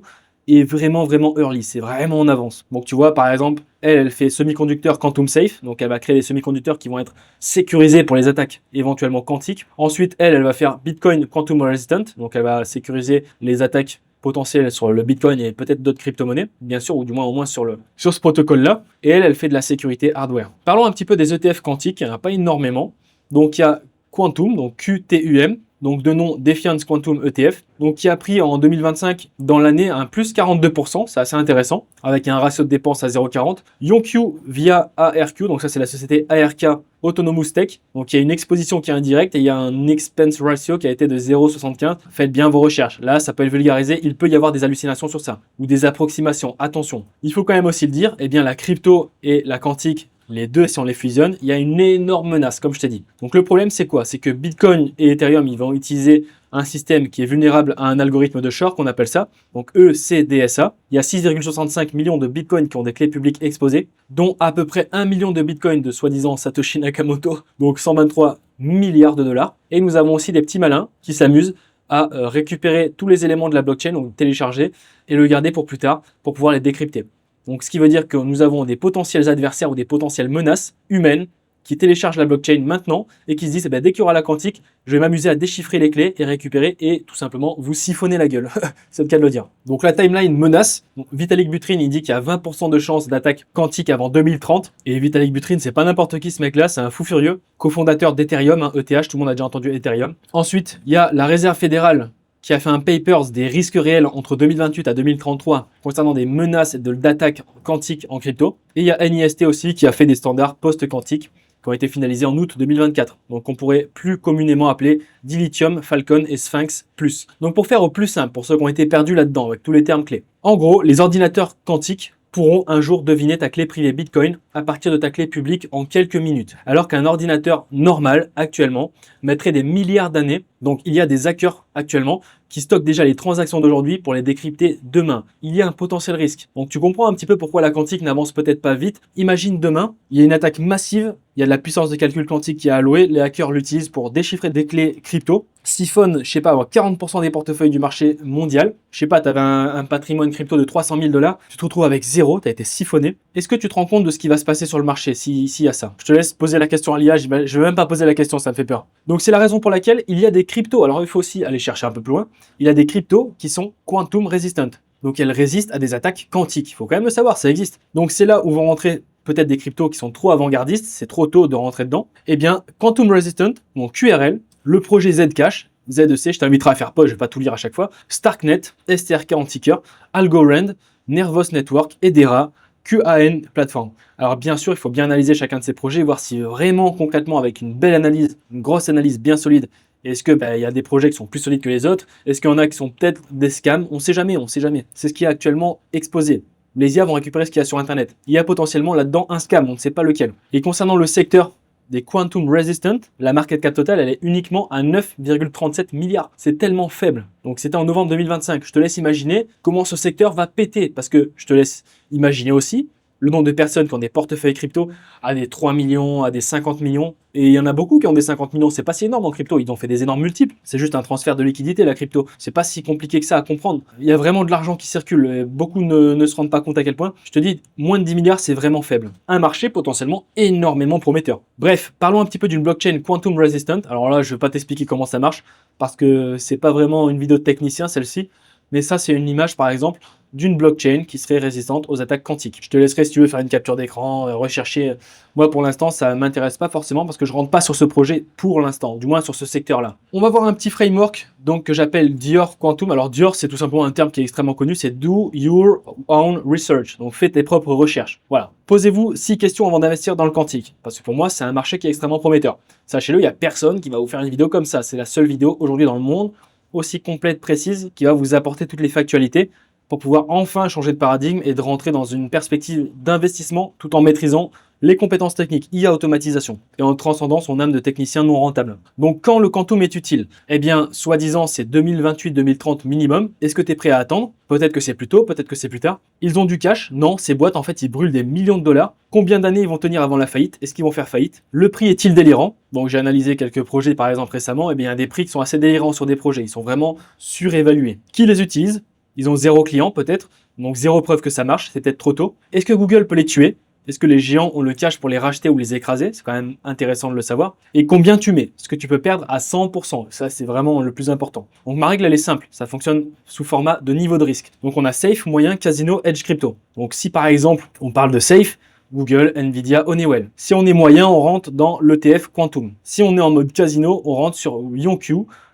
est vraiment early, c'est vraiment en avance. Donc tu vois, par exemple, elle fait semi-conducteur quantum safe, donc elle va créer des semi-conducteurs qui vont être sécurisés pour les attaques éventuellement quantiques. Ensuite, elle va faire Bitcoin quantum resistant, donc elle va sécuriser les attaques potentielles sur le Bitcoin et peut-être d'autres crypto-monnaies, bien sûr, ou du moins au moins sur ce protocole-là. Et elle fait de la sécurité hardware. Parlons un petit peu des ETF quantiques, il n'y en a pas énormément. Donc il y a Quantum, donc QTUM, donc de nom Defiance Quantum ETF, donc qui a pris en 2025 dans l'année un plus 42%, c'est assez intéressant, avec un ratio de dépenses à 0,40. IonQ via ARQ, donc ça c'est la société ARK Autonomous Tech, donc il y a une exposition qui est indirecte et il y a un expense ratio qui a été de 0,75. Faites bien vos recherches, là ça peut être vulgarisé, il peut y avoir des hallucinations sur ça, ou des approximations, attention. Il faut quand même aussi le dire, eh bien la crypto et la quantique, les deux, si on les fusionne, il y a une énorme menace, comme je t'ai dit. Donc le problème, c'est quoi? C'est que Bitcoin et Ethereum, ils vont utiliser un système qui est vulnérable à un algorithme de short, qu'on appelle ça, donc ECDSA. Il y a 6,65 millions de Bitcoins qui ont des clés publiques exposées, dont à peu près 1 million de Bitcoins de soi-disant Satoshi Nakamoto, donc 123 milliards de dollars. Et nous avons aussi des petits malins qui s'amusent à récupérer tous les éléments de la blockchain, donc télécharger et le garder pour plus tard, pour pouvoir les décrypter. Donc, ce qui veut dire que nous avons des potentiels adversaires ou des potentielles menaces humaines qui téléchargent la blockchain maintenant et qui se disent, eh ben, dès qu'il y aura la quantique, je vais m'amuser à déchiffrer les clés et récupérer et tout simplement vous siphonner la gueule. C'est le cas de le dire. Donc la timeline menace. Donc, Vitalik Buterin, il dit qu'il y a 20% de chances d'attaque quantique avant 2030. Et Vitalik Buterin, c'est pas n'importe qui ce mec-là, c'est un fou furieux, cofondateur d'Ethereum, hein, ETH, tout le monde a déjà entendu Ethereum. Ensuite, il y a la Réserve fédérale qui a fait un papers des risques réels entre 2028 à 2033 concernant des menaces d'attaque quantique en crypto. Et il y a NIST aussi qui a fait des standards post-quantiques qui ont été finalisés en août 2024. Donc on pourrait plus communément appeler Dilithium, Falcon et Sphinx Plus. Donc pour faire au plus simple, pour ceux qui ont été perdus là-dedans avec tous les termes clés. En gros, les ordinateurs quantiques pourront un jour deviner ta clé privée Bitcoin à partir de ta clé publique en quelques minutes. Alors qu'un ordinateur normal, actuellement, mettrait des milliards d'années. Donc il y a des hackers actuellement qui stockent déjà les transactions d'aujourd'hui pour les décrypter demain. Il y a un potentiel risque. Donc tu comprends un petit peu pourquoi la quantique n'avance peut-être pas vite. Imagine demain, il y a une attaque massive, il y a de la puissance de calcul quantique qui est allouée, les hackers l'utilisent pour déchiffrer des clés crypto, siphonnent, je sais pas, 40% des portefeuilles du marché mondial. Je sais pas, tu avais un patrimoine crypto de 300 000 $, tu te retrouves avec zéro, tu as été siphonné. Est-ce que tu te rends compte de ce qui va se passer sur le marché s'il y a ça? Je te laisse poser la question à l'IA, je vais même pas poser la question, ça me fait peur. Donc c'est la raison pour laquelle il y a des cryptos, alors il faut aussi aller chercher un peu plus loin, il y a des cryptos qui sont quantum resistant. Donc elles résistent à des attaques quantiques, il faut quand même le savoir, ça existe. Donc c'est là où vont rentrer peut-être des cryptos qui sont trop avant-gardistes, c'est trop tôt de rentrer dedans. Eh bien, quantum resistant, donc QRL, le projet Zcash, ZEC, je t'inviterai à faire pause, je vais pas tout lire à chaque fois, Starknet, STRK Antiqueur, Algorand, Nervos Network, Hedera, QAN Platform. Alors bien sûr, il faut bien analyser chacun de ces projets, voir si vraiment concrètement avec une belle analyse, une grosse analyse bien solide, est-ce que y a des projets qui sont plus solides que les autres? Est-ce qu'il y en a qui sont peut-être des scams? On sait jamais, on sait jamais. C'est ce qui est actuellement exposé. Les IA vont récupérer ce qu'il y a sur Internet. Il y a potentiellement là-dedans un scam, on ne sait pas lequel. Et concernant le secteur des quantum resistant, la market cap totale, elle est uniquement à 9,37 milliards. C'est tellement faible. Donc c'était en novembre 2025. Je te laisse imaginer comment ce secteur va péter. Parce que je te laisse imaginer aussi le nombre de personnes qui ont des portefeuilles crypto à des 3 millions, à des 50 millions. Et il y en a beaucoup qui ont des 50 millions. C'est pas si énorme en crypto. Ils ont fait des énormes multiples. C'est juste un transfert de liquidité, la crypto. C'est pas si compliqué que ça à comprendre. Il y a vraiment de l'argent qui circule. Et beaucoup ne se rendent pas compte à quel point. Je te dis, moins de 10 milliards, c'est vraiment faible. Un marché potentiellement énormément prometteur. Bref, parlons un petit peu d'une blockchain quantum resistant. Alors là, je vais pas t'expliquer comment ça marche parce que c'est pas vraiment une vidéo de technicien, celle-ci. Mais ça, c'est une image, par exemple, d'une blockchain qui serait résistante aux attaques quantiques. Je te laisserai, si tu veux, faire une capture d'écran, rechercher. Moi, pour l'instant, ça ne m'intéresse pas forcément parce que je ne rentre pas sur ce projet pour l'instant, du moins sur ce secteur-là. On va voir un petit framework donc, que j'appelle Dior Quantum. Alors, Dior, c'est tout simplement un terme qui est extrêmement connu, c'est Do Your Own Research. Donc, fais tes propres recherches. Voilà. Posez-vous 6 questions avant d'investir dans le quantique. Parce que pour moi, c'est un marché qui est extrêmement prometteur. Sachez-le, il n'y a personne qui va vous faire une vidéo comme ça. C'est la seule vidéo aujourd'hui dans le monde aussi complète, précise, qui va vous apporter toutes les factualités pour pouvoir enfin changer de paradigme et de rentrer dans une perspective d'investissement tout en maîtrisant les compétences techniques, IA automatisation, et en transcendant son âme de technicien non rentable. Donc quand le quantum est utile? Eh bien, soi-disant, c'est 2028-2030 minimum. Est-ce que tu es prêt à attendre? Peut-être que c'est plus tôt, peut-être que c'est plus tard. Ils ont du cash? Non, ces boîtes, en fait, ils brûlent des millions de dollars. Combien d'années ils vont tenir avant la faillite? Est-ce qu'ils vont faire faillite? Le prix est-il délirant? Donc j'ai analysé quelques projets, par exemple, récemment. Eh bien, il y a des prix qui sont assez délirants sur des projets. Ils sont vraiment surévalués. Qui les utilise? Ils ont 0 client, peut-être. Donc 0 preuve que ça marche. C'est peut-être trop tôt. Est-ce que Google peut les tuer? Est-ce que les géants ont le cash pour les racheter ou les écraser? C'est quand même intéressant de le savoir. Et combien tu mets? Ce que tu peux perdre à 100%. Ça, c'est vraiment le plus important. Donc, ma règle, elle est simple. Ça fonctionne sous format de niveau de risque. Donc, on a Safe, Moyen, Casino, Edge Crypto. Donc, si par exemple, on parle de Safe, Google, Nvidia, Honeywell. Si on est moyen, on rentre dans l'ETF Quantum. Si on est en mode casino, on rentre sur Yonq,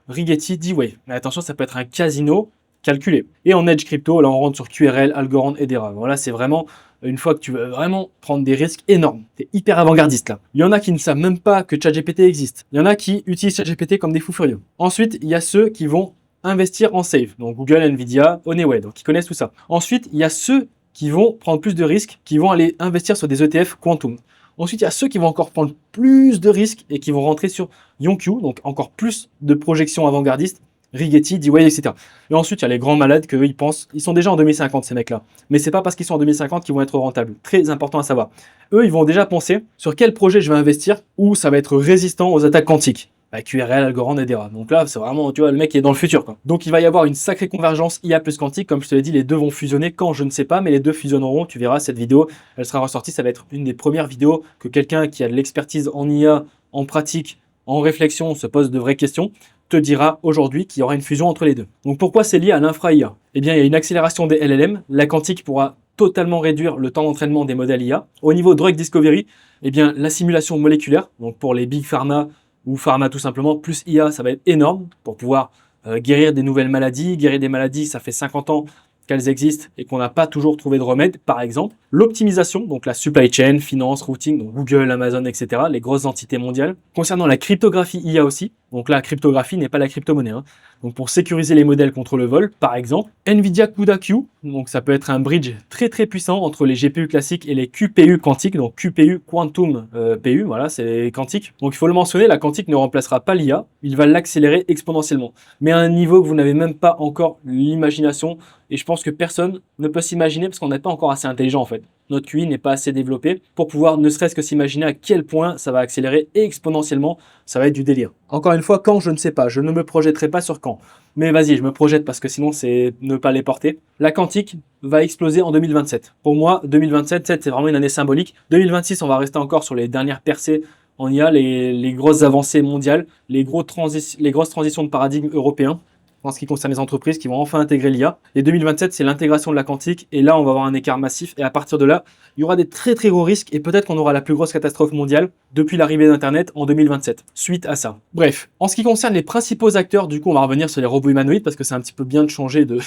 Rigetti, D-Wave. Mais attention, ça peut être un casino calculé. Et en Edge Crypto, là, on rentre sur QRL, Algorand, Hedera. Voilà, c'est vraiment une fois que tu veux vraiment prendre des risques énormes. Tu es hyper avant-gardiste là. Il y en a qui ne savent même pas que ChatGPT existe. Il y en a qui utilisent ChatGPT comme des fous furieux. Ensuite, il y a ceux qui vont investir en safe. Donc Google, Nvidia, Honeywell. Donc ils connaissent tout ça. Ensuite, il y a ceux qui vont prendre plus de risques, qui vont aller investir sur des ETF quantum. Ensuite, il y a ceux qui vont encore prendre plus de risques et qui vont rentrer sur Yonq, donc encore plus de projections avant-gardistes, Rigetti, D-Wave, etc. Et ensuite, il y a les grands malades qu'eux, ils pensent, ils sont déjà en 2050, ces mecs-là. Mais c'est pas parce qu'ils sont en 2050 qu'ils vont être rentables. Très important à savoir. Eux, ils vont déjà penser sur quel projet je vais investir où ça va être résistant aux attaques quantiques. QRL, Algorand, etc. Donc là, c'est vraiment, tu vois, le mec qui est dans le futur, quoi. Donc il va y avoir une sacrée convergence IA plus quantique. Comme je te l'ai dit, les deux vont fusionner quand, je ne sais pas, mais les deux fusionneront. Tu verras, cette vidéo, elle sera ressortie. Ça va être une des premières vidéos que quelqu'un qui a de l'expertise en IA, en pratique, en réflexion, se pose de vraies questions, te dira aujourd'hui qu'il y aura une fusion entre les deux. Donc pourquoi c'est lié à l'infra-IA? Eh bien, il y a une accélération des LLM. La quantique pourra totalement réduire le temps d'entraînement des modèles IA. Au niveau drug discovery, eh bien, la simulation moléculaire, donc pour les big pharma ou pharma tout simplement, plus IA, ça va être énorme pour pouvoir guérir des nouvelles maladies. Guérir des maladies, ça fait 50 ans qu'elles existent et qu'on n'a pas toujours trouvé de remède, par exemple. L'optimisation, donc la supply chain, finance, routing, donc Google, Amazon, etc., les grosses entités mondiales. Concernant la cryptographie IA aussi, donc la cryptographie n'est pas la crypto-monnaie, hein. Donc pour sécuriser les modèles contre le vol, par exemple, NVIDIA CUDA-Q, donc ça peut être un bridge très très puissant entre les GPU classiques et les QPU quantiques, donc QPU Quantum PU, voilà, c'est quantique. Donc il faut le mentionner, la quantique ne remplacera pas l'IA, il va l'accélérer exponentiellement, mais à un niveau que vous n'avez même pas encore l'imagination, et je pense que personne ne peut s'imaginer parce qu'on n'est pas encore assez intelligent en fait. Notre QI n'est pas assez développé pour pouvoir ne serait-ce que s'imaginer à quel point ça va accélérer exponentiellement. Ça va être du délire. Encore une fois, quand, je ne sais pas. Je ne me projetterai pas sur quand. Mais vas-y, je me projette parce que sinon, c'est ne pas les porter. La quantique va exploser en 2027. Pour moi, 2027, c'est vraiment une année symbolique. 2026, on va rester encore sur les dernières percées en IA, les grosses avancées mondiales, les grosses transitions de paradigme européens en ce qui concerne les entreprises qui vont enfin intégrer l'IA. Et 2027, c'est l'intégration de la quantique. Et là, on va avoir un écart massif. Et à partir de là, il y aura des très très gros risques. Et peut-être qu'on aura la plus grosse catastrophe mondiale depuis l'arrivée d'Internet en 2027, suite à ça. Bref, en ce qui concerne les principaux acteurs, du coup, on va revenir sur les robots humanoïdes parce que c'est un petit peu bien de changer de...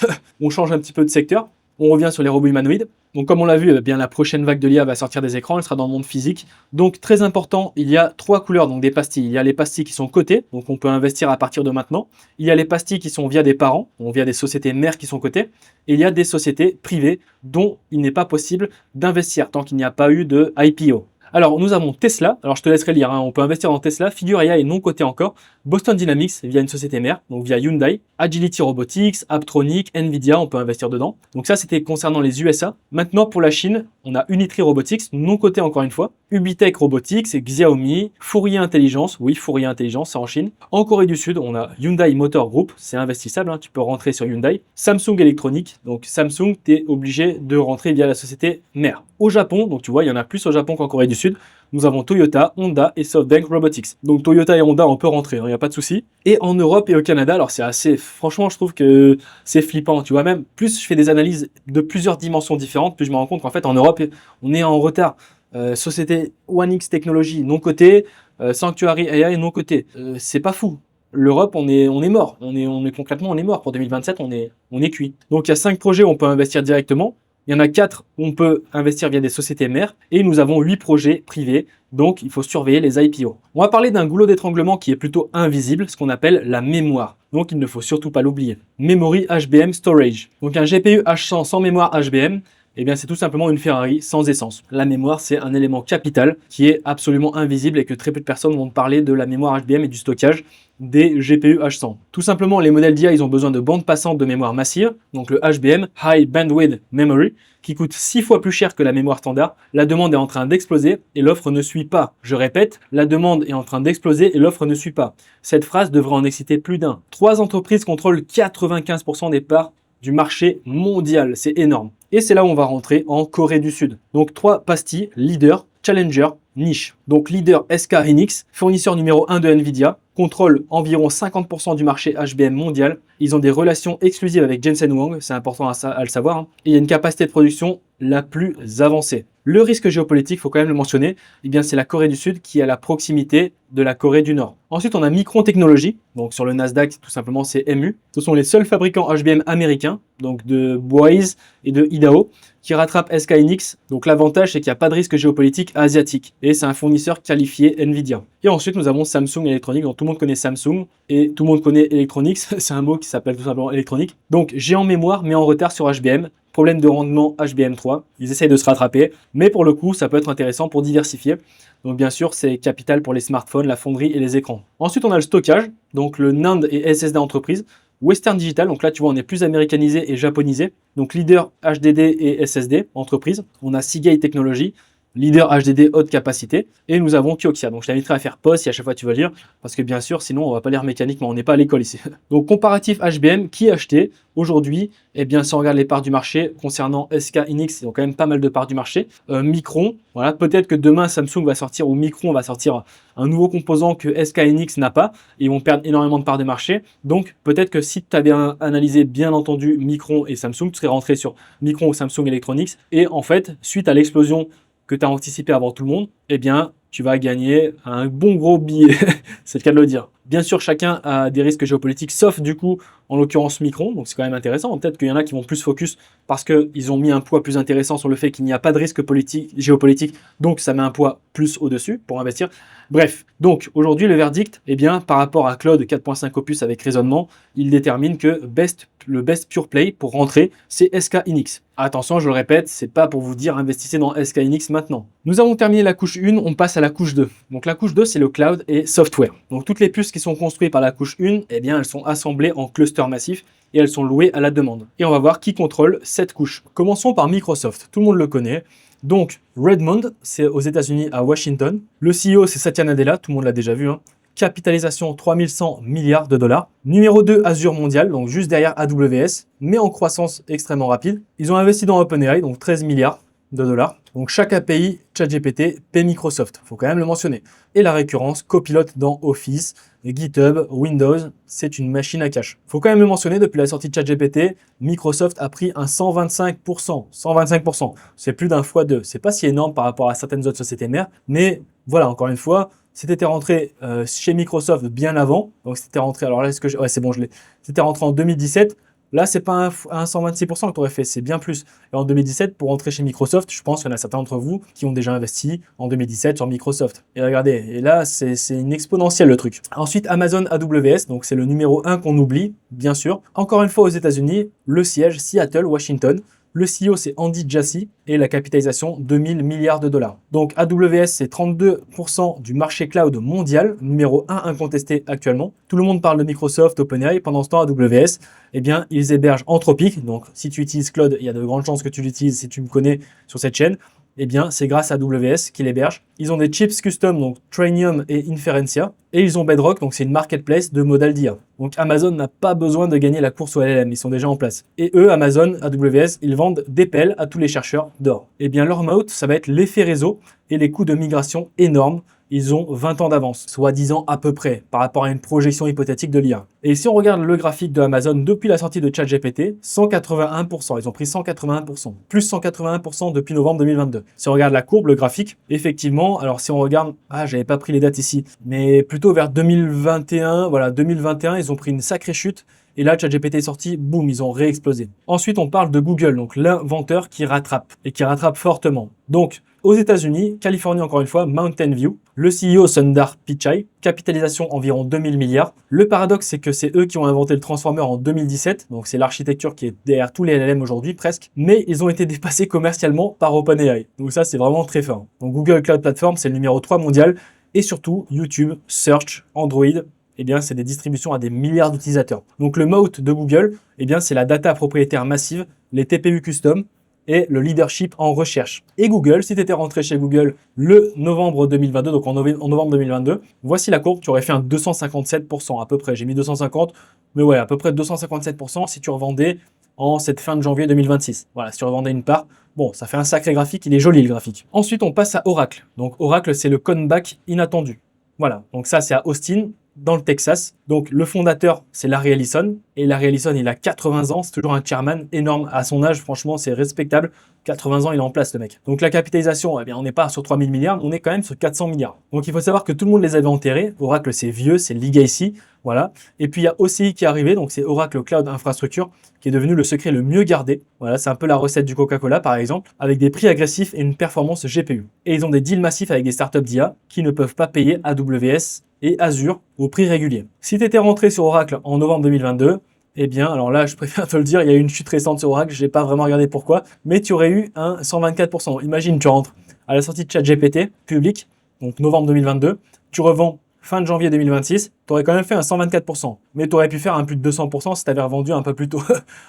on change un petit peu de secteur. On revient sur les robots humanoïdes. Donc comme on l'a vu, eh bien, la prochaine vague de l'IA va sortir des écrans, elle sera dans le monde physique. Donc très important, il y a 3 couleurs donc des pastilles. Il y a les pastilles qui sont cotées, donc on peut investir à partir de maintenant. Il y a les pastilles qui sont via des parents, donc via des sociétés mères qui sont cotées. Et il y a des sociétés privées dont il n'est pas possible d'investir tant qu'il n'y a pas eu de IPO. Alors, nous avons Tesla. Alors, je te laisserai lire, hein. On peut investir dans Tesla. Figure AI est non coté encore. Boston Dynamics via une société mère, donc via Hyundai. Agility Robotics, Apptronic, Nvidia, on peut investir dedans. Donc ça, c'était concernant les USA. Maintenant, pour la Chine, on a Unitree Robotics, non coté encore une fois. Ubitech Robotics, Xiaomi, Fourier Intelligence. Oui, Fourier Intelligence, c'est en Chine. En Corée du Sud, on a Hyundai Motor Group. C'est investissable, hein. Tu peux rentrer sur Hyundai. Samsung Electronics. Donc Samsung, tu es obligé de rentrer via la société mère. Au Japon, donc tu vois, il y en a plus au Japon qu'en Corée du Sud. Nous avons Toyota, Honda et SoftBank Robotics. Donc Toyota et Honda, on peut rentrer, il n'y a pas de souci. Et en Europe et au Canada, alors c'est assez... Franchement, je trouve que c'est flippant. Tu vois, même plus je fais des analyses de plusieurs dimensions différentes, plus je me rends compte qu'en fait, en Europe, on est en retard. Société One X Technology non cotée, Sanctuary AI non cotée. C'est pas fou. L'Europe, on est mort. On est concrètement, on est mort. Pour 2027, on est cuit. Donc il y a 5 projets où on peut investir directement. Il y en a 4 où on peut investir via des sociétés mères et nous avons 8 projets privés, donc il faut surveiller les IPO. On va parler d'un goulot d'étranglement qui est plutôt invisible, ce qu'on appelle la mémoire. Donc il ne faut surtout pas l'oublier. Memory HBM Storage. Donc un GPU H100 sans mémoire HBM, eh bien c'est tout simplement une Ferrari sans essence. La mémoire, c'est un élément capital qui est absolument invisible et que très peu de personnes vont parler de la mémoire HBM et du stockage des GPU H100. Tout simplement, les modèles d'IA, ils ont besoin de bandes passantes de mémoire massive, donc le HBM, High Bandwidth Memory, qui coûte 6 fois plus cher que la mémoire standard. La demande est en train d'exploser et l'offre ne suit pas. Je répète, la demande est en train d'exploser et l'offre ne suit pas. Cette phrase devrait en exciter plus d'un. 3 entreprises contrôlent 95% des parts du marché mondial. C'est énorme. Et c'est là où on va rentrer en Corée du Sud. Donc 3 pastilles, leader, challenger, niche. Donc leader SK Hynix, fournisseur numéro 1 de Nvidia, contrôle environ 50% du marché HBM mondial. Ils ont des relations exclusives avec Jensen Huang, c'est important à le savoir. Hein. Et il y a une capacité de production la plus avancée. Le risque géopolitique, il faut quand même le mentionner, eh bien c'est la Corée du Sud qui est à la proximité de la Corée du Nord. Ensuite, on a Micron Technology, donc sur le Nasdaq, tout simplement c'est MU. Ce sont les seuls fabricants HBM américains, donc de Boise et de Idaho, qui rattrapent SK Hynix. Donc l'avantage, c'est qu'il n'y a pas de risque géopolitique asiatique. Et c'est un fournisseur qualifié Nvidia. Et ensuite, nous avons Samsung Electronics. Donc tout le monde connaît Samsung et tout le monde connaît Electronics. C'est un mot qui s'appelle tout simplement électronique. Donc géant mémoire, mais en retard sur HBM. Problème de rendement HBM3. Ils essayent de se rattraper. Mais pour le coup, ça peut être intéressant pour diversifier. Donc bien sûr, c'est capital pour les smartphones, la fonderie et les écrans. Ensuite, on a le stockage. Donc le NAND et SSD entreprise. Western Digital, donc là tu vois on est plus américanisé et japonisé, donc leader HDD et SSD, entreprise. On a Seagate Technology, leader HDD haute capacité, et nous avons Kioxia. Donc je t'inviterai à faire pause si à chaque fois tu veux lire, parce que bien sûr, sinon on va pas lire mécanique, mais on n'est pas à l'école ici. Donc comparatif HBM, qui a acheté aujourd'hui? Eh bien, si on regarde les parts du marché concernant SK Hynix, ils ont quand même pas mal de parts du marché. Micron, voilà, peut-être que demain Samsung va sortir ou Micron va sortir un nouveau composant que SK Hynix n'a pas, et ils vont perdre énormément de parts de marché. Donc peut-être que si tu avais analysé bien entendu Micron et Samsung, tu serais rentré sur Micron ou Samsung Electronics, et en fait, suite à l'explosion que tu as anticipé avant tout le monde, eh bien, tu vas gagner un bon gros billet, c'est le cas de le dire. Bien sûr, chacun a des risques géopolitiques, sauf du coup, en l'occurrence Micron, donc c'est quand même intéressant. Peut-être qu'il y en a qui vont plus focus parce qu'ils ont mis un poids plus intéressant sur le fait qu'il n'y a pas de risque géopolitique, donc ça met un poids plus au-dessus pour investir. Bref, donc aujourd'hui, le verdict, eh bien, par rapport à Claude 4.5 Opus avec raisonnement, il détermine que le best pure play pour rentrer, c'est SK Hynix. Attention, je le répète, c'est pas pour vous dire investissez dans SK Hynix maintenant. Nous avons terminé la couche 1, on passe à la couche 2. Donc la couche 2, c'est le cloud et software. Donc toutes les puces qui sont construites par la couche 1, eh bien, elles sont assemblées en clusters massifs et elles sont louées à la demande. Et on va voir qui contrôle cette couche. Commençons par Microsoft, tout le monde le connaît. Donc Redmond, c'est aux États-Unis à Washington. Le CEO, c'est Satya Nadella, tout le monde l'a déjà vu. Capitalisation 3100 milliards de dollars. Numéro 2, Azure Mondial, donc juste derrière AWS, mais en croissance extrêmement rapide. Ils ont investi dans OpenAI, donc 13 milliards de dollars. Donc chaque API, ChatGPT, paie Microsoft, il faut quand même le mentionner. Et la récurrence, Copilot dans Office, GitHub, Windows, c'est une machine à cash. Il faut quand même le mentionner, depuis la sortie de ChatGPT, Microsoft a pris un 125%. 125%, c'est plus d'un fois deux. C'est pas si énorme par rapport à certaines autres sociétés mères, mais voilà, encore une fois, c'était rentré chez Microsoft bien avant. Donc c'était rentré, alors là, est-ce que ouais, c'est bon, je l'ai. C'était rentré en 2017. Là, c'est pas un 126% que tu aurais fait, c'est bien plus. Et en 2017, pour rentrer chez Microsoft, je pense qu'il y en a certains d'entre vous qui ont déjà investi en 2017 sur Microsoft. Et regardez, et là, c'est une exponentielle le truc. Ensuite, Amazon AWS, donc c'est le numéro 1 qu'on oublie, bien sûr. Encore une fois, aux États-Unis, le siège Seattle, Washington. Le CEO, c'est Andy Jassy et la capitalisation 2000 milliards de dollars. Donc AWS, c'est 32% du marché cloud mondial, numéro 1 incontesté actuellement. Tout le monde parle de Microsoft, OpenAI. Pendant ce temps, AWS, eh bien, ils hébergent Anthropic. Donc si tu utilises Claude, il y a de grandes chances que tu l'utilises si tu me connais sur cette chaîne. Eh bien, c'est grâce à AWS qu'ils l'hébergent. Ils ont des chips custom, donc Trainium et Inferentia. Et ils ont Bedrock, donc c'est une marketplace de modèles d'IA. Donc Amazon n'a pas besoin de gagner la course au LLM, ils sont déjà en place. Et eux, Amazon, AWS, ils vendent des pelles à tous les chercheurs d'or. Eh bien, leur moat, ça va être l'effet réseau et les coûts de migration énormes. Ils ont 20 ans d'avance, soit 10 ans à peu près, par rapport à une projection hypothétique de l'IA. Et si on regarde le graphique de Amazon depuis la sortie de ChatGPT, 181%, ils ont pris 181%, plus 181% depuis novembre 2022. Si on regarde la courbe, le graphique, effectivement, alors si on regarde, j'avais pas pris les dates ici, mais plutôt vers 2021, voilà, 2021, ils ont pris une sacrée chute. Et là, ChatGPT est sorti, boum, ils ont réexplosé. Ensuite, on parle de Google, donc l'inventeur qui rattrape, et qui rattrape fortement. Donc, aux États-Unis, Californie encore une fois, Mountain View, le CEO Sundar Pichai, capitalisation environ 2000 milliards. Le paradoxe, c'est que c'est eux qui ont inventé le Transformer en 2017, donc c'est l'architecture qui est derrière tous les LLM aujourd'hui presque, mais ils ont été dépassés commercialement par OpenAI. Donc ça, c'est vraiment très fort. Donc Google Cloud Platform, c'est le numéro 3 mondial, et surtout YouTube, Search, Android, eh bien, c'est des distributions à des milliards d'utilisateurs. Donc, le moat de Google, eh bien, c'est la data propriétaire massive, les TPU custom et le leadership en recherche. Et Google, si tu étais rentré chez Google le novembre 2022, donc en novembre 2022, voici la courbe, tu aurais fait un 257% à peu près. J'ai mis 250, mais ouais, à peu près 257% si tu revendais en cette fin de janvier 2026. Voilà, si tu revendais une part, bon, ça fait un sacré graphique, il est joli le graphique. Ensuite, on passe à Oracle. Donc, Oracle, c'est le comeback inattendu. Voilà, donc ça, c'est à Austin, dans le Texas. Donc le fondateur, c'est Larry Ellison. Et Larry Ellison, il a 80 ans, c'est toujours un chairman énorme. À son âge, franchement, c'est respectable. 80 ans, il est en place, le mec. Donc la capitalisation, eh bien, on n'est pas sur 3000 milliards, on est quand même sur 400 milliards. Donc il faut savoir que tout le monde les avait enterrés. Oracle, c'est vieux, c'est legacy. Voilà. Et puis il y a OCI qui est arrivé, donc c'est Oracle Cloud Infrastructure, qui est devenu le secret le mieux gardé. Voilà, c'est un peu la recette du Coca-Cola, par exemple, avec des prix agressifs et une performance GPU. Et ils ont des deals massifs avec des startups d'IA qui ne peuvent pas payer AWS et Azure au prix régulier. Si tu étais rentré sur Oracle en novembre 2022, eh bien, alors là, je préfère te le dire, il y a eu une chute récente sur Oracle, je n'ai pas vraiment regardé pourquoi, mais tu aurais eu un 124%. Imagine, tu rentres à la sortie de ChatGPT public, donc novembre 2022, tu revends fin de janvier 2026, tu aurais quand même fait un 124%. Mais tu aurais pu faire un plus de 200% si tu avais revendu un peu plus tôt,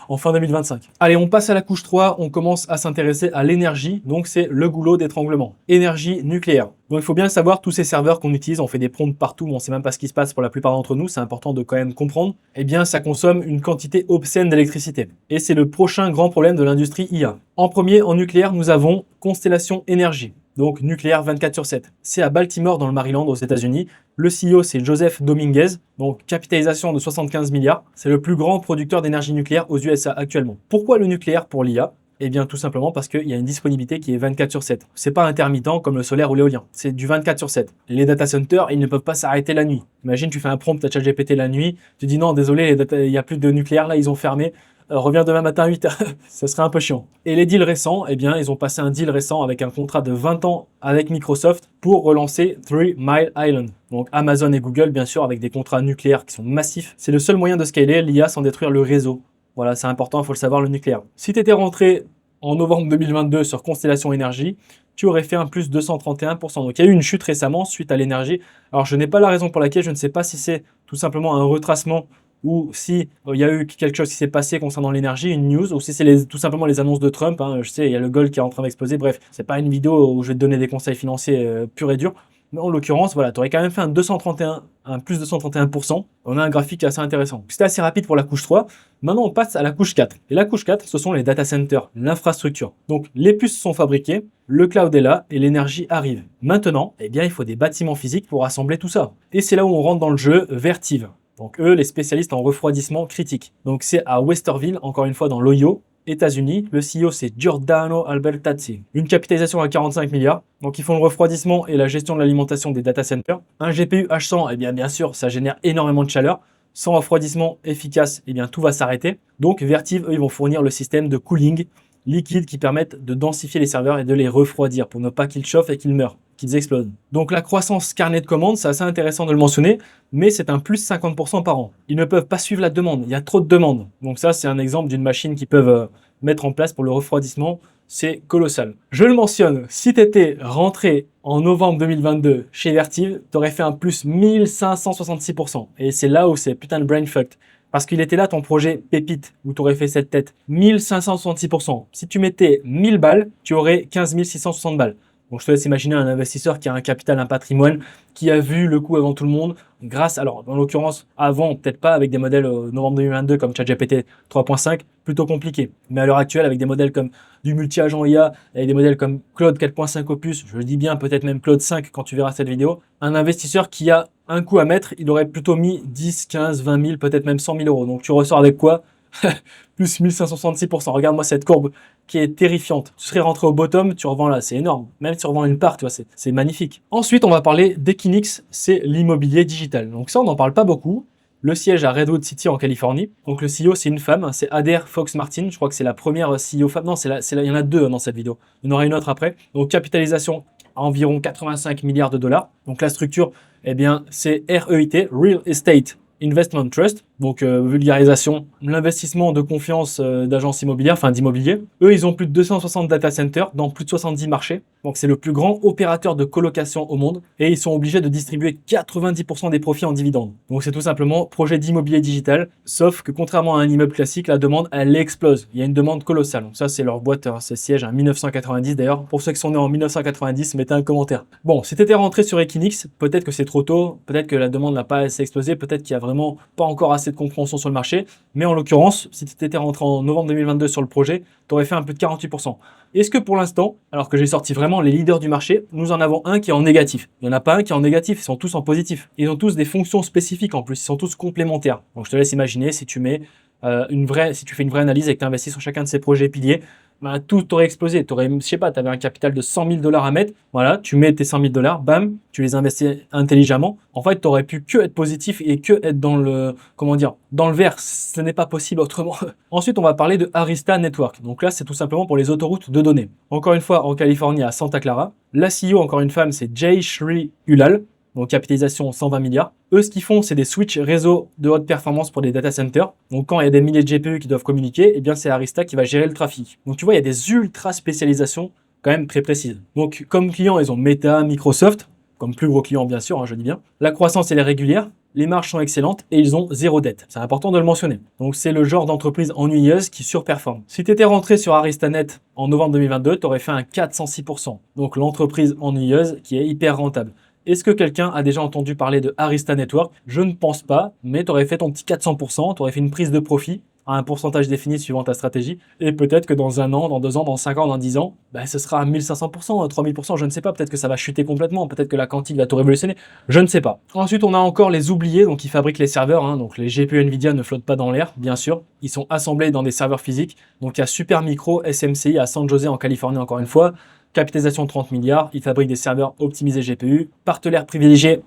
en fin 2025. Allez, on passe à la couche 3, on commence à s'intéresser à l'énergie, donc c'est le goulot d'étranglement. Énergie nucléaire. Donc il faut bien savoir, tous ces serveurs qu'on utilise, on fait des prompts partout, mais on ne sait même pas ce qui se passe pour la plupart d'entre nous, c'est important de quand même comprendre. Eh bien, ça consomme une quantité obscène d'électricité. Et c'est le prochain grand problème de l'industrie IA. En premier, en nucléaire, nous avons Constellation Énergie. Donc nucléaire 24/7. C'est à Baltimore dans le Maryland aux États-Unis. Le CEO c'est Joseph Dominguez, donc capitalisation de 75 milliards. C'est le plus grand producteur d'énergie nucléaire aux USA actuellement. Pourquoi le nucléaire pour l'IA? Eh bien tout simplement parce qu'il y a une disponibilité qui est 24/7. C'est pas intermittent comme le solaire ou l'éolien, c'est du 24/7. Les data centers, ils ne peuvent pas s'arrêter la nuit. Imagine tu fais un prompt à ChatGPT la nuit, tu dis non désolé, il n'y a plus de nucléaire là, ils ont fermé. Reviens demain matin à 8h. Ça serait un peu chiant. Et les deals récents, eh bien, ils ont passé un deal récent avec un contrat de 20 ans avec Microsoft pour relancer 3 Mile Island. Donc Amazon et Google, bien sûr, avec des contrats nucléaires qui sont massifs. C'est le seul moyen de scaler l'IA sans détruire le réseau. Voilà, c'est important, il faut le savoir, le nucléaire. Si tu étais rentré en novembre 2022 sur Constellation Énergie, tu aurais fait un plus 231%. Donc il y a eu une chute récemment suite à l'énergie. Alors je n'ai pas la raison pour laquelle, je ne sais pas si c'est tout simplement un retracement ou si il y a eu quelque chose qui s'est passé concernant l'énergie, une news, ou si c'est tout simplement les annonces de Trump. Je sais, il y a le gold qui est en train d'exploser. Bref, c'est pas une vidéo où je vais te donner des conseils financiers purs et durs. Mais en l'occurrence, voilà, tu aurais quand même fait un plus 231%. On a un graphique assez intéressant. C'était assez rapide pour la couche 3. Maintenant, on passe à la couche 4. Et la couche 4, ce sont les data centers, l'infrastructure. Donc, les puces sont fabriquées, le cloud est là et l'énergie arrive. Maintenant, eh bien, il faut des bâtiments physiques pour assembler tout ça. Et c'est là où on rentre dans le jeu Vertiv. Donc eux, les spécialistes en refroidissement critique. Donc c'est à Westerville, encore une fois dans l'Ohio, États-Unis. Le CEO c'est Giordano Albertazzi. Une capitalisation à 45 milliards. Donc ils font le refroidissement et la gestion de l'alimentation des data centers. Un GPU H100, eh bien sûr, ça génère énormément de chaleur. Sans refroidissement efficace, eh bien tout va s'arrêter. Donc Vertiv, eux, ils vont fournir le système de cooling liquide qui permettent de densifier les serveurs et de les refroidir pour ne pas qu'ils chauffent et qu'ils meurent, qu'ils explosent. Donc la croissance carnet de commandes, c'est assez intéressant de le mentionner, mais c'est un plus 50% par an. Ils ne peuvent pas suivre la demande, il y a trop de demandes. Donc ça, c'est un exemple d'une machine qu'ils peuvent mettre en place pour le refroidissement, c'est colossal. Je le mentionne, si tu étais rentré en novembre 2022 chez Vertiv, tu aurais fait un plus 1566%. Et c'est là où c'est putain de brain fucked. Parce qu'il était là ton projet pépite, où tu aurais fait cette tête. 1566%. Si tu mettais 1000 balles, tu aurais 15 660 balles. Donc je te laisse imaginer un investisseur qui a un capital, un patrimoine, qui a vu le coup avant tout le monde, grâce, alors en l'occurrence avant, peut-être pas avec des modèles novembre 2022 comme ChatGPT 3.5, plutôt compliqué. Mais à l'heure actuelle, avec des modèles comme du multi-agent IA, avec des modèles comme Claude 4.5 Opus, je le dis bien, peut-être même Claude 5 quand tu verras cette vidéo, un investisseur qui a un coup à mettre, il aurait plutôt mis 10, 15, 20 000, peut-être même 100 000 euros. Donc tu ressors avec quoi? Plus 1566%. Regarde-moi cette courbe qui est terrifiante. Tu serais rentré au bottom, tu revends là, c'est énorme. Même si tu revends une part, tu vois, c'est magnifique. Ensuite, on va parler d'Equinix, c'est l'immobilier digital. Donc ça, on n'en parle pas beaucoup. Le siège à Redwood City en Californie. Donc le CEO, c'est une femme, c'est Adair Fox Martin. Je crois que c'est la première CEO femme. Non, il y en a deux dans cette vidéo. Il y en aura une autre après. Donc capitalisation à environ 85 milliards de dollars. Donc la structure, eh bien, c'est REIT, Real Estate Investment Trust, donc vulgarisation, l'investissement de confiance d'agences immobilières, enfin d'immobilier. Eux, ils ont plus de 260 data centers dans plus de 70 marchés. Donc c'est le plus grand opérateur de colocation au monde et ils sont obligés de distribuer 90% des profits en dividendes. Donc c'est tout simplement projet d'immobilier digital, sauf que contrairement à un immeuble classique, la demande, elle explose. Il y a une demande colossale. Donc ça, c'est leur boîte, c'est siège en 1990 d'ailleurs. Pour ceux qui sont nés en 1990, mettez un commentaire. Bon, si tu étais rentré sur Equinix, peut-être que c'est trop tôt, peut-être que la demande n'a pas assez explosé, peut-être qu'il y a vraiment pas encore assez de compréhension sur le marché, mais en l'occurrence, si tu étais rentré en novembre 2022 sur le projet, tu aurais fait un peu de 48%. Est-ce que pour l'instant, alors que j'ai sorti vraiment les leaders du marché, nous en avons un qui est en négatif. Il n'y en a pas un qui est en négatif, ils sont tous en positif. Ils ont tous des fonctions spécifiques en plus, ils sont tous complémentaires. Donc je te laisse imaginer si tu mets si tu fais une vraie analyse et que tu investis sur chacun de ces projets piliers, bah, tout aurait explosé. Tu aurais, je sais pas, tu avais un capital de 100 000 $ à mettre. Voilà, tu mets tes 100 000 $, bam, tu les investis intelligemment. En fait, tu aurais pu que être positif et que être dans le, comment dire, dans le vert. Ce n'est pas possible autrement. Ensuite, on va parler de Arista Network. Donc là, c'est tout simplement pour les autoroutes de données. Encore une fois, en Californie, à Santa Clara. La CEO, encore une femme, c'est Jay Shri Ulal. Donc capitalisation 120 milliards. Eux, ce qu'ils font, c'est des switches réseau de haute performance pour des data centers. Donc quand il y a des milliers de GPU qui doivent communiquer, eh bien c'est Arista qui va gérer le trafic. Donc tu vois, il y a des ultra spécialisations quand même très précises. Donc comme clients, ils ont Meta, Microsoft. comme plus gros client bien sûr, hein, je dis bien. La croissance elle est régulière, les marges sont excellentes et ils ont zéro dette. C'est important de le mentionner. Donc c'est le genre d'entreprise ennuyeuse qui surperforme. Si tu étais rentré sur Aristanet en novembre 2022, tu aurais fait un 406%. Donc l'entreprise ennuyeuse qui est hyper rentable. Est-ce que quelqu'un a déjà entendu parler de Arista Network? Je ne pense pas, mais tu aurais fait ton petit 400%, tu aurais fait une prise de profit à un pourcentage défini suivant ta stratégie. Et peut-être que dans un an, dans 2 ans, dans 5 ans, dans 10 ans, ce sera à 1500%, 3000%, je ne sais pas. Peut-être que ça va chuter complètement, peut-être que la quantique va tout révolutionner, je ne sais pas. Ensuite, on a encore les oubliés, donc ils fabriquent les serveurs. Donc les GPU Nvidia ne flottent pas dans l'air, bien sûr. Ils sont assemblés dans des serveurs physiques. Donc il y a Supermicro, SMCI à San Jose en Californie, encore une fois. Capitalisation de 30 milliards, ils fabriquent des serveurs optimisés GPU, partenaire privilégié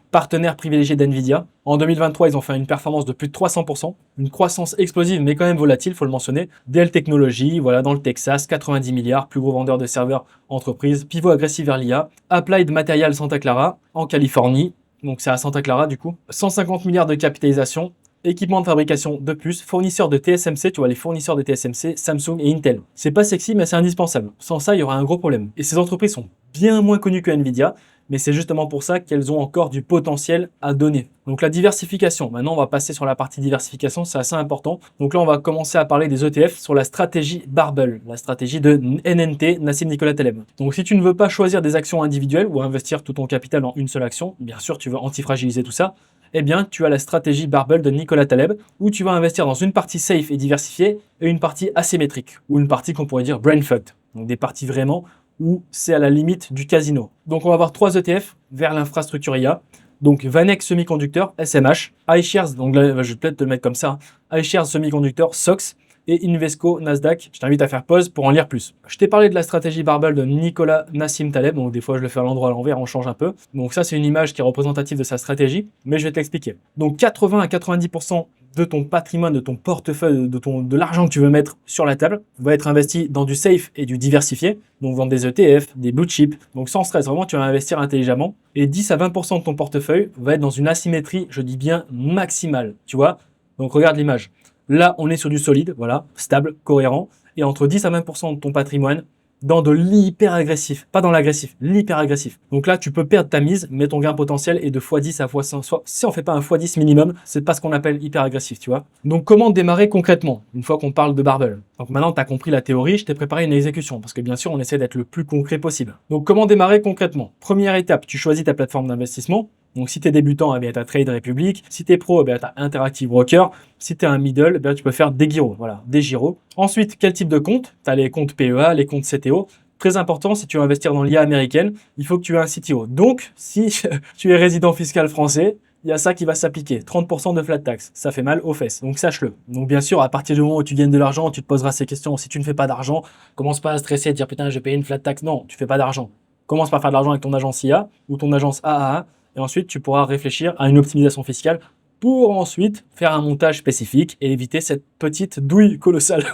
d'NVIDIA. En 2023, ils ont fait une performance de plus de 300%, une croissance explosive mais quand même volatile, faut le mentionner. Dell Technologies, voilà, dans le Texas, 90 milliards, plus gros vendeur de serveurs entreprise, pivot agressif vers l'IA. Applied Materials Santa Clara, en Californie, donc c'est à Santa Clara du coup. 150 milliards de capitalisation, équipement de fabrication de plus, fournisseurs de TSMC, tu vois les fournisseurs de TSMC, Samsung et Intel. C'est pas sexy mais c'est indispensable. Sans ça, il y aura un gros problème. Et ces entreprises sont bien moins connues que Nvidia, mais c'est justement pour ça qu'elles ont encore du potentiel à donner. Donc la diversification, maintenant on va passer sur la partie diversification, c'est assez important. Donc là on va commencer à parler des ETF sur la stratégie Barbell, la stratégie de NNT, Nassim Nicolas Taleb. Donc si tu ne veux pas choisir des actions individuelles ou investir tout ton capital en une seule action, bien sûr tu veux antifragiliser tout ça, eh bien, tu as la stratégie Barbell de Nicolas Taleb, où tu vas investir dans une partie safe et diversifiée et une partie asymétrique, ou une partie qu'on pourrait dire brain fucked. Donc des parties vraiment où c'est à la limite du casino. Donc on va avoir 3 ETF vers l'infrastructure IA. Donc Vanex Semiconductor, SMH, iShares, donc là je vais peut-être te le mettre comme ça, iShares Semiconductor, SOX, et Invesco Nasdaq. Je t'invite à faire pause pour en lire plus. Je t'ai parlé de la stratégie Barbell de Nicolas Nassim Taleb, donc des fois je le fais à l'endroit à l'envers, on change un peu. Donc ça c'est une image qui est représentative de sa stratégie, mais je vais t'expliquer. Donc 80 à 90% de ton patrimoine, de ton portefeuille, de l'argent que tu veux mettre sur la table va être investi dans du safe et du diversifié, donc vendre des ETF, des blue chips, donc sans stress, vraiment tu vas investir intelligemment. Et 10 à 20% de ton portefeuille va être dans une asymétrie, je dis bien maximale, tu vois. Donc regarde l'image. Là, on est sur du solide, voilà, stable, cohérent, et entre 10 à 20% de ton patrimoine dans de l'hyper agressif, pas dans l'agressif, l'hyper agressif. Donc là, tu peux perdre ta mise, mais ton gain potentiel est de x10 à x100. Soit, si on fait pas un x10 minimum, c'est pas ce qu'on appelle hyper agressif, tu vois. Donc comment démarrer concrètement, une fois qu'on parle de Barbell? Donc maintenant, tu as compris la théorie, je t'ai préparé une exécution, parce que bien sûr, on essaie d'être le plus concret possible. Donc comment démarrer concrètement? Première étape, tu choisis ta plateforme d'investissement. Donc si tu es débutant, tu as Trade Republic. Si tu es pro, tu as Interactive Broker. Si tu es un middle, tu peux faire des gyros. Voilà, des gyros. Ensuite, quel type de compte? Tu as les comptes PEA, les comptes CTO. Très important, si tu veux investir dans l'IA américaine, il faut que tu aies un CTO. Donc, si tu es résident fiscal français, il y a ça qui va s'appliquer. 30% de flat tax. Ça fait mal aux fesses. Donc, sache-le. Donc, bien sûr, à partir du moment où tu gagnes de l'argent, tu te poseras ces questions. Si tu ne fais pas d'argent, commence pas à stresser et dire putain, je vais payer une flat tax. Non, tu fais pas d'argent. Commence par faire de l'argent avec ton agence IA ou ton agence AAA. Et ensuite, tu pourras réfléchir à une optimisation fiscale pour ensuite faire un montage spécifique et éviter cette petite douille colossale.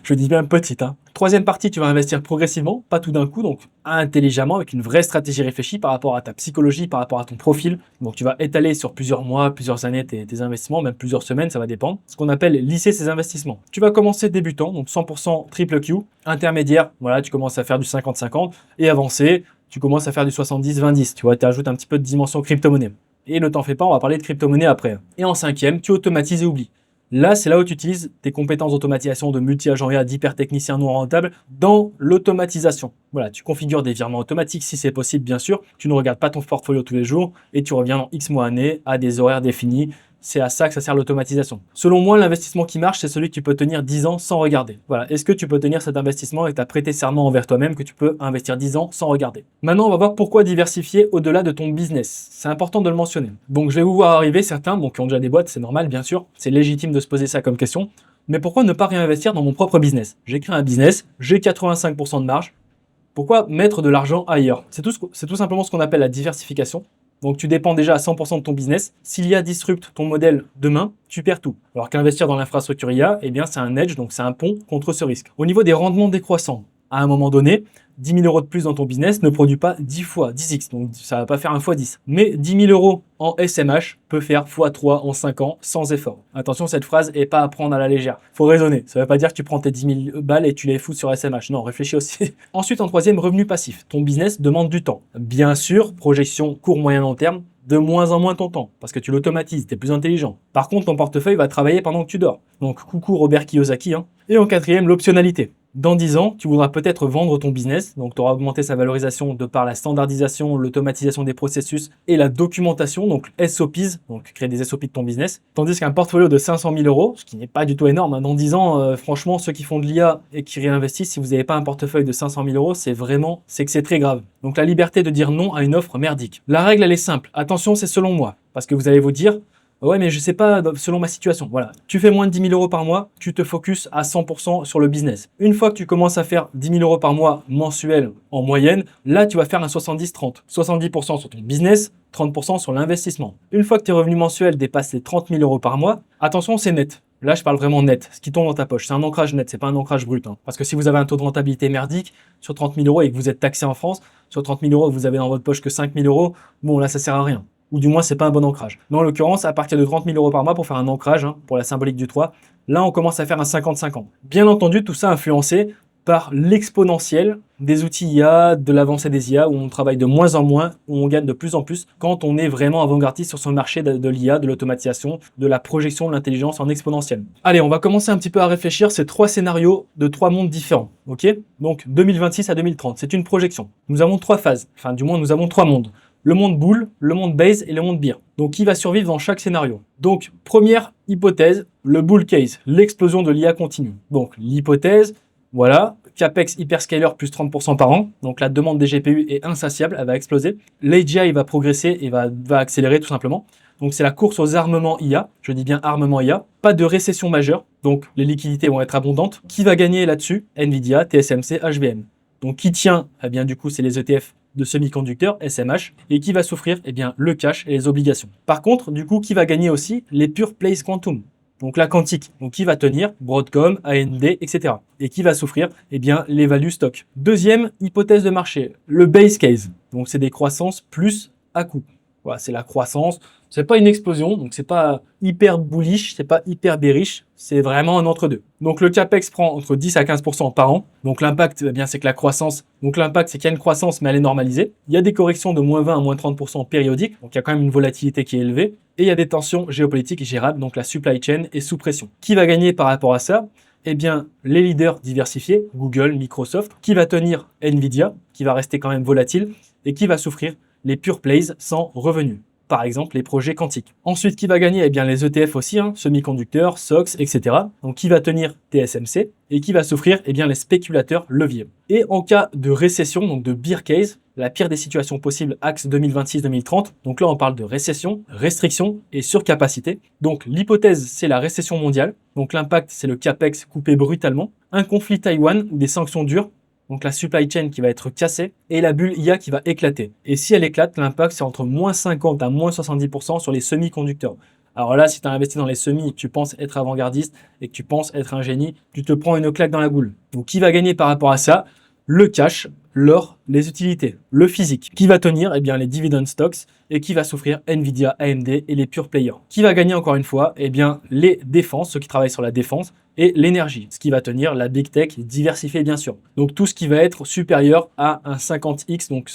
Je dis bien petite. Troisième partie, tu vas investir progressivement, pas tout d'un coup, donc intelligemment, avec une vraie stratégie réfléchie par rapport à ta psychologie, par rapport à ton profil. Donc tu vas étaler sur plusieurs mois, plusieurs années tes investissements, même plusieurs semaines, ça va dépendre. Ce qu'on appelle lisser ses investissements. Tu vas commencer débutant, donc 100% triple Q, intermédiaire, voilà, tu commences à faire du 50-50, et avancé, tu commences à faire du 70-20-10, tu vois, tu ajoutes un petit peu de dimension crypto-monnaie. Et ne t'en fais pas, on va parler de crypto-monnaie après. Et en cinquième, tu automatises et oublies. Là, c'est là où tu utilises tes compétences d'automatisation de multi-agent IA, d'hypertechnicien non rentable dans l'automatisation. Voilà, tu configures des virements automatiques si c'est possible, bien sûr. Tu ne regardes pas ton portfolio tous les jours et tu reviens dans X mois année à des horaires définis. C'est à ça que ça sert l'automatisation. Selon moi, l'investissement qui marche, c'est celui que tu peux tenir 10 ans sans regarder. Voilà, est-ce que tu peux tenir cet investissement et tu as prêté serment envers toi-même que tu peux investir 10 ans sans regarder? Maintenant, on va voir pourquoi diversifier au-delà de ton business. C'est important de le mentionner. Donc, je vais vous voir arriver certains, qui ont déjà des boîtes, c'est normal, bien sûr. C'est légitime de se poser ça comme question. Mais pourquoi ne pas réinvestir dans mon propre business? J'ai créé un business, j'ai 85% de marge. Pourquoi mettre de l'argent ailleurs? C'est tout simplement ce qu'on appelle la diversification. Donc, tu dépends déjà à 100% de ton business. S'il y a disrupte ton modèle demain, tu perds tout. Alors qu'investir dans l'infrastructure IA, eh bien, c'est un edge, donc c'est un pont contre ce risque. Au niveau des rendements décroissants, à un moment donné, 10 000 euros de plus dans ton business ne produit pas 10 fois 10x, donc ça va pas faire 1 fois 10. Mais 10 000 euros en SMH peut faire x3 en 5 ans sans effort. Attention, cette phrase est pas à prendre à la légère. Faut raisonner. Ça veut pas dire que tu prends tes 10 000 balles et tu les fous sur SMH. Non, réfléchis aussi. Ensuite, en troisième, revenu passif. Ton business demande du temps. Bien sûr, projection court, moyen, long terme, de moins en moins ton temps, parce que tu l'automatises, tu es plus intelligent. Par contre, ton portefeuille va travailler pendant que tu dors. Donc, coucou Robert Kiyosaki. Et en quatrième, l'optionnalité. Dans 10 ans, tu voudras peut-être vendre ton business, donc tu auras augmenté sa valorisation de par la standardisation, l'automatisation des processus et la documentation, donc SOPs, donc créer des SOP de ton business. Tandis qu'un portfolio de 500 000 euros, ce qui n'est pas du tout énorme, hein, dans 10 ans, franchement, ceux qui font de l'IA et qui réinvestissent, si vous n'avez pas un portefeuille de 500 000 euros, c'est que c'est très grave. Donc la liberté de dire non à une offre merdique. La règle, elle est simple. Attention, c'est selon moi, parce que vous allez vous dire, ouais, mais je sais pas, selon ma situation. Voilà. Tu fais moins de 10 000 euros par mois, tu te focuses à 100% sur le business. Une fois que tu commences à faire 10 000 euros par mois mensuel en moyenne, là, tu vas faire un 70-30. 70% sur ton business, 30% sur l'investissement. Une fois que tes revenus mensuels dépassent les 30 000 euros par mois, attention, c'est net. Là, je parle vraiment net, ce qui tombe dans ta poche. C'est un ancrage net, c'est pas un ancrage brut. Hein. Parce que si vous avez un taux de rentabilité merdique sur 30 000 euros et que vous êtes taxé en France, sur 30 000 euros, vous avez dans votre poche que 5 000 euros, bon, là, ça sert à rien. Ou du moins, c'est pas un bon ancrage. Mais en l'occurrence, à partir de 30 000 euros par mois pour faire un ancrage, hein, pour la symbolique du 3, là, on commence à faire un 50-50. Bien entendu, tout ça influencé par l'exponentiel des outils IA, de l'avancée des IA, où on travaille de moins en moins, où on gagne de plus en plus, quand on est vraiment avant-gardiste sur son marché de l'IA, de l'automatisation, de la projection de l'intelligence en exponentielle. Allez, on va commencer un petit peu à réfléchir ces 3 scénarios de 3 mondes différents, ok? Donc, 2026 à 2030, c'est une projection. Nous avons 3 phases, enfin, du moins, nous avons 3 mondes. Le monde bull, le monde base et le monde bear. Donc, qui va survivre dans chaque scénario? Donc, première hypothèse, le bull case, l'explosion de l'IA continue. Donc, l'hypothèse, voilà, CAPEX hyperscaler plus 30% par an. Donc, la demande des GPU est insatiable, elle va exploser. L'AGI va progresser et va accélérer tout simplement. Donc, c'est la course aux armements IA. Je dis bien armement IA. Pas de récession majeure. Donc, les liquidités vont être abondantes. Qui va gagner là-dessus? Nvidia, TSMC, HBM. Donc, qui tient? Eh bien, du coup, c'est les ETF de semi-conducteurs, SMH, et qui va souffrir eh bien, le cash et les obligations. Par contre, du coup, qui va gagner aussi? Les pure plays quantum, donc la quantique. Donc qui va tenir? Broadcom, AMD, etc. Et qui va souffrir? Eh bien, les value stock. Deuxième hypothèse de marché, le base case. Donc c'est des croissances plus à coût. Voilà, c'est la croissance. C'est pas une explosion, donc c'est pas hyper bullish, c'est pas hyper bearish, c'est vraiment un entre-deux. Donc le CAPEX prend entre 10 à 15% par an. Donc l'impact, eh bien, c'est que la croissance, donc l'impact, c'est qu'il y a une croissance, mais elle est normalisée. Il y a des corrections de moins 20 à moins 30% périodiques, donc il y a quand même une volatilité qui est élevée. Et il y a des tensions géopolitiques gérables, donc la supply chain est sous pression. Qui va gagner par rapport à ça? Eh bien, les leaders diversifiés, Google, Microsoft, qui va tenir Nvidia, qui va rester quand même volatile, et qui va souffrir les pure plays sans revenus. Par exemple, les projets quantiques. Ensuite, qui va gagner? Eh bien, les ETF aussi, hein, semi-conducteurs, SOX, etc. Donc, qui va tenir TSMC et qui va souffrir? Eh bien, les spéculateurs leviers. Et en cas de récession, donc de bear case, la pire des situations possibles, axe 2026-2030. Donc là, on parle de récession, restriction et surcapacité. Donc, l'hypothèse, c'est la récession mondiale. Donc, l'impact, c'est le CAPEX coupé brutalement. Un conflit Taïwan ou des sanctions dures. Donc la supply chain qui va être cassée et la bulle IA qui va éclater. Et si elle éclate, l'impact c'est entre moins 50 à moins 70% sur les semi-conducteurs. Alors là, si tu as investi dans les semis et que tu penses être avant-gardiste et que tu penses être un génie, tu te prends une claque dans la goule. Donc qui va gagner par rapport à ça? Le cash, l'or, les utilités, le physique. Qui va tenir? Eh bien les dividend stocks et qui va souffrir? Nvidia, AMD et les pure players. Qui va gagner encore une fois? Eh bien les défenses, ceux qui travaillent sur la défense et l'énergie. Ce qui va tenir la big tech diversifiée bien sûr. Donc tout ce qui va être supérieur à un 50x, donc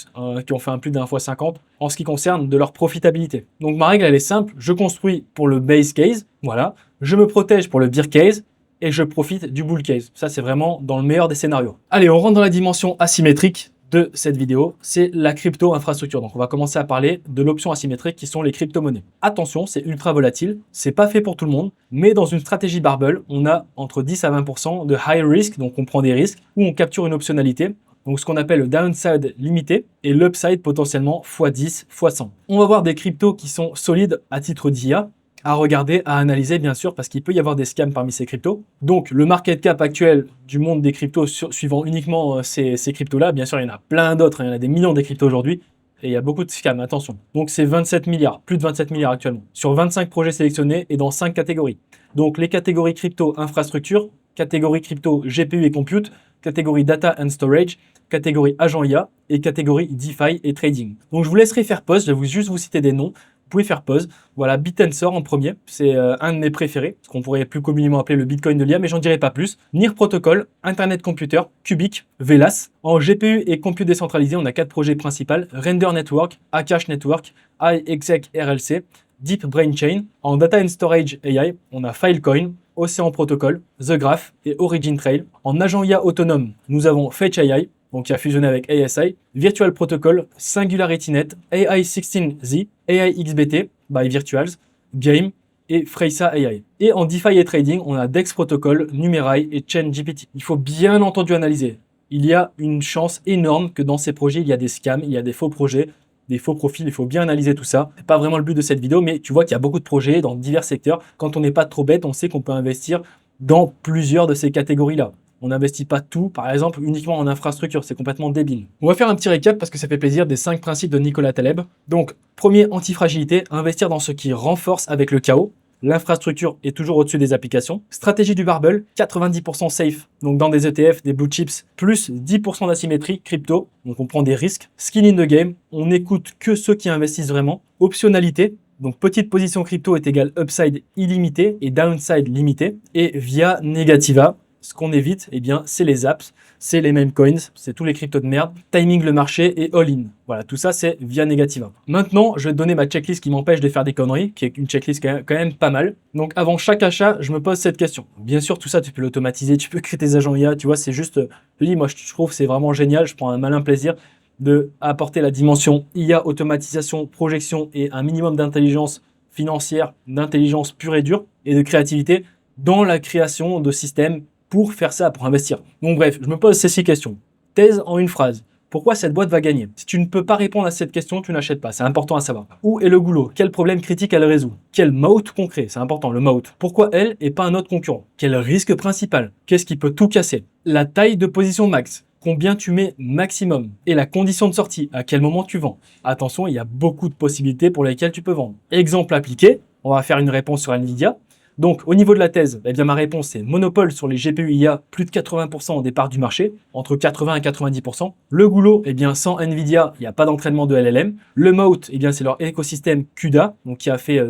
qui ont fait un plus d'un fois 50 en ce qui concerne de leur profitabilité. Donc ma règle elle est simple, je construis pour le base case, voilà, je me protège pour le bear case, et je profite du bull case. Ça, c'est vraiment dans le meilleur des scénarios. Allez, on rentre dans la dimension asymétrique de cette vidéo, c'est la crypto-infrastructure. Donc, on va commencer à parler de l'option asymétrique qui sont les crypto-monnaies. Attention, c'est ultra volatile, c'est pas fait pour tout le monde, mais dans une stratégie barbell, on a entre 10 à 20% de high risk, donc on prend des risques, où on capture une optionnalité, donc ce qu'on appelle le downside limité et l'upside potentiellement x10, x100. On va voir des cryptos qui sont solides à titre d'IA, à regarder, à analyser bien sûr, parce qu'il peut y avoir des scams parmi ces cryptos. Donc le market cap actuel du monde des cryptos, suivant uniquement ces cryptos-là, bien sûr il y en a plein d'autres, il y en a des millions des cryptos aujourd'hui, et il y a beaucoup de scams, attention. Donc c'est 27 milliards, plus de 27 milliards actuellement, sur 25 projets sélectionnés et dans 5 catégories. Donc les catégories crypto infrastructure, catégorie crypto, GPU et compute, catégorie data and storage, catégorie agent IA et catégorie DeFi et trading. Donc je vous laisserai faire pause, je vais juste vous citer des noms. Vous pouvez faire pause. Voilà, Bitensor en premier, c'est un de mes préférés, ce qu'on pourrait plus communément appeler le Bitcoin de l'IA, mais j'en dirai pas plus. NIR Protocol, Internet Computer, Cubic, Velas. En GPU et compute décentralisé, on a 4 projets principaux, Render Network, Akash Network, iExec RLC, Deep Brain Chain. En Data and Storage AI, on a Filecoin, Ocean Protocol, The Graph et Origin Trail. En agent IA autonome, nous avons Fetch AI, donc qui a fusionné avec ASI, Virtual Protocol, SingularityNet, AI16Z, AIXBT by Virtuals, Game et Freysa AI. Et en DeFi et Trading, on a Dex Protocol, Numerai et ChainGPT. Il faut bien entendu analyser. Il y a une chance énorme que dans ces projets, il y a des scams, il y a des faux projets, des faux profils, il faut bien analyser tout ça. C'est pas vraiment le but de cette vidéo, mais tu vois qu'il y a beaucoup de projets dans divers secteurs. Quand on n'est pas trop bête, on sait qu'on peut investir dans plusieurs de ces catégories-là. On n'investit pas tout, par exemple, uniquement en infrastructure. C'est complètement débile. On va faire un petit récap parce que ça fait plaisir des 5 principes de Nicolas Taleb. Donc, premier, antifragilité, investir dans ce qui renforce avec le chaos. L'infrastructure est toujours au-dessus des applications. Stratégie du barbell, 90% safe, donc dans des ETF, des blue chips, plus 10% d'asymétrie, crypto, donc on prend des risques. Skin in the game, on n'écoute que ceux qui investissent vraiment. Optionnalité, donc petite position crypto est égal upside illimité et downside limité. Et via Negativa, ce qu'on évite, eh bien, c'est les apps, c'est les meme coins, c'est tous les cryptos de merde, timing le marché et all-in. Voilà, tout ça, c'est via Negativa. Maintenant, je vais te donner ma checklist qui m'empêche de faire des conneries, qui est une checklist quand même pas mal. Donc, avant chaque achat, je me pose cette question. Bien sûr, tout ça, tu peux l'automatiser, tu peux créer tes agents IA, tu vois, c'est juste, je dis, moi, je trouve que c'est vraiment génial, je prends un malin plaisir de apporter la dimension IA, automatisation, projection et un minimum d'intelligence financière, d'intelligence pure et dure et de créativité dans la création de systèmes pour faire ça, pour investir. Donc bref, je me pose ces 6 questions. Thèse en une phrase. Pourquoi cette boîte va gagner? Si tu ne peux pas répondre à cette question, tu n'achètes pas. C'est important à savoir. Où est le goulot? Quel problème critique elle résout? Quel moat concret? C'est important, le moat. Pourquoi elle et pas un autre concurrent? Quel risque principal? Qu'est-ce qui peut tout casser? La taille de position max. Combien tu mets maximum? Et la condition de sortie, à quel moment tu vends? Attention, il y a beaucoup de possibilités pour lesquelles tu peux vendre. Exemple appliqué, on va faire une réponse sur Nvidia. Donc, au niveau de la thèse, eh bien, ma réponse c'est monopole sur les GPU IA, plus de 80% au départ du marché, entre 80 et 90%. Le goulot, eh bien, sans Nvidia, il n'y a pas d'entraînement de LLM. Le moat, eh bien, c'est leur écosystème CUDA, donc qui a fait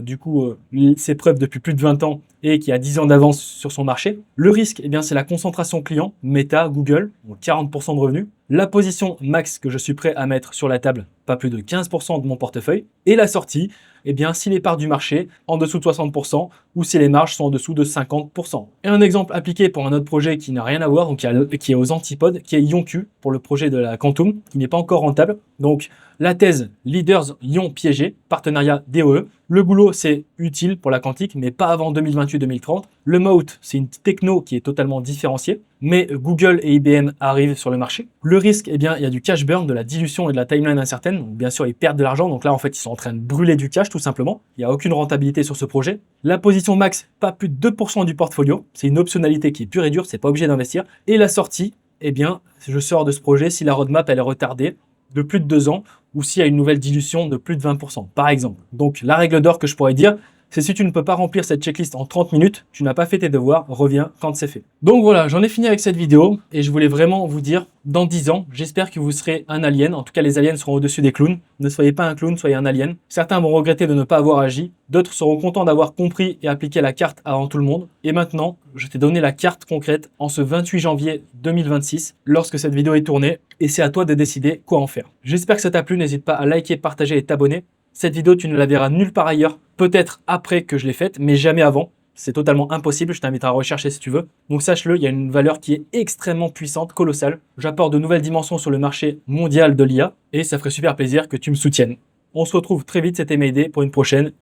ses preuves depuis plus de 20 ans et qui a 10 ans d'avance sur son marché. Le risque, eh bien, c'est la concentration client, Meta, Google, donc 40% de revenus. La position max que je suis prêt à mettre sur la table, pas plus de 15% de mon portefeuille. Et la sortie, eh bien, si les parts du marché en dessous de 60% ou si les marges sont en dessous de 50%. Et un exemple appliqué pour un autre projet qui n'a rien à voir, donc qui est aux antipodes, qui est IonQ pour le projet de la Quantum, qui n'est pas encore rentable. Donc, la thèse Leaders Ion piégé, partenariat DOE. Le goulot, c'est utile pour la quantique, mais pas avant 2028-2030. Le moat, c'est une techno qui est totalement différenciée, mais Google et IBM arrivent sur le marché. Le risque, eh bien, il y a du cash burn, de la dilution et de la timeline incertaine. Donc, bien sûr, ils perdent de l'argent. Donc là, en fait, ils sont en train de brûler du cash, tout simplement. Il n'y a aucune rentabilité sur ce projet. La position max, pas plus de 2% du portfolio. C'est une optionnalité qui est pure et dure. C'est pas obligé d'investir. Et la sortie, eh bien, je sors de ce projet si la roadmap, elle est retardée de plus de 2 ans ou s'il y a une nouvelle dilution de plus de 20%, par exemple. Donc, la règle d'or que je pourrais dire, c'est si tu ne peux pas remplir cette checklist en 30 minutes, tu n'as pas fait tes devoirs, reviens quand c'est fait. Donc voilà, j'en ai fini avec cette vidéo et je voulais vraiment vous dire, dans 10 ans, j'espère que vous serez un alien. En tout cas, les aliens seront au-dessus des clowns. Ne soyez pas un clown, soyez un alien. Certains vont regretter de ne pas avoir agi. D'autres seront contents d'avoir compris et appliqué la carte avant tout le monde. Et maintenant, je t'ai donné la carte concrète en ce 28 janvier 2026, lorsque cette vidéo est tournée. Et c'est à toi de décider quoi en faire. J'espère que ça t'a plu. N'hésite pas à liker, partager et t'abonner. Cette vidéo, tu ne la verras nulle part ailleurs, peut-être après que je l'ai faite, mais jamais avant. C'est totalement impossible, je t'invite à rechercher si tu veux. Donc sache-le, il y a une valeur qui est extrêmement puissante, colossale. J'apporte de nouvelles dimensions sur le marché mondial de l'IA et ça ferait super plaisir que tu me soutiennes. On se retrouve très vite, c'était Mayday pour une prochaine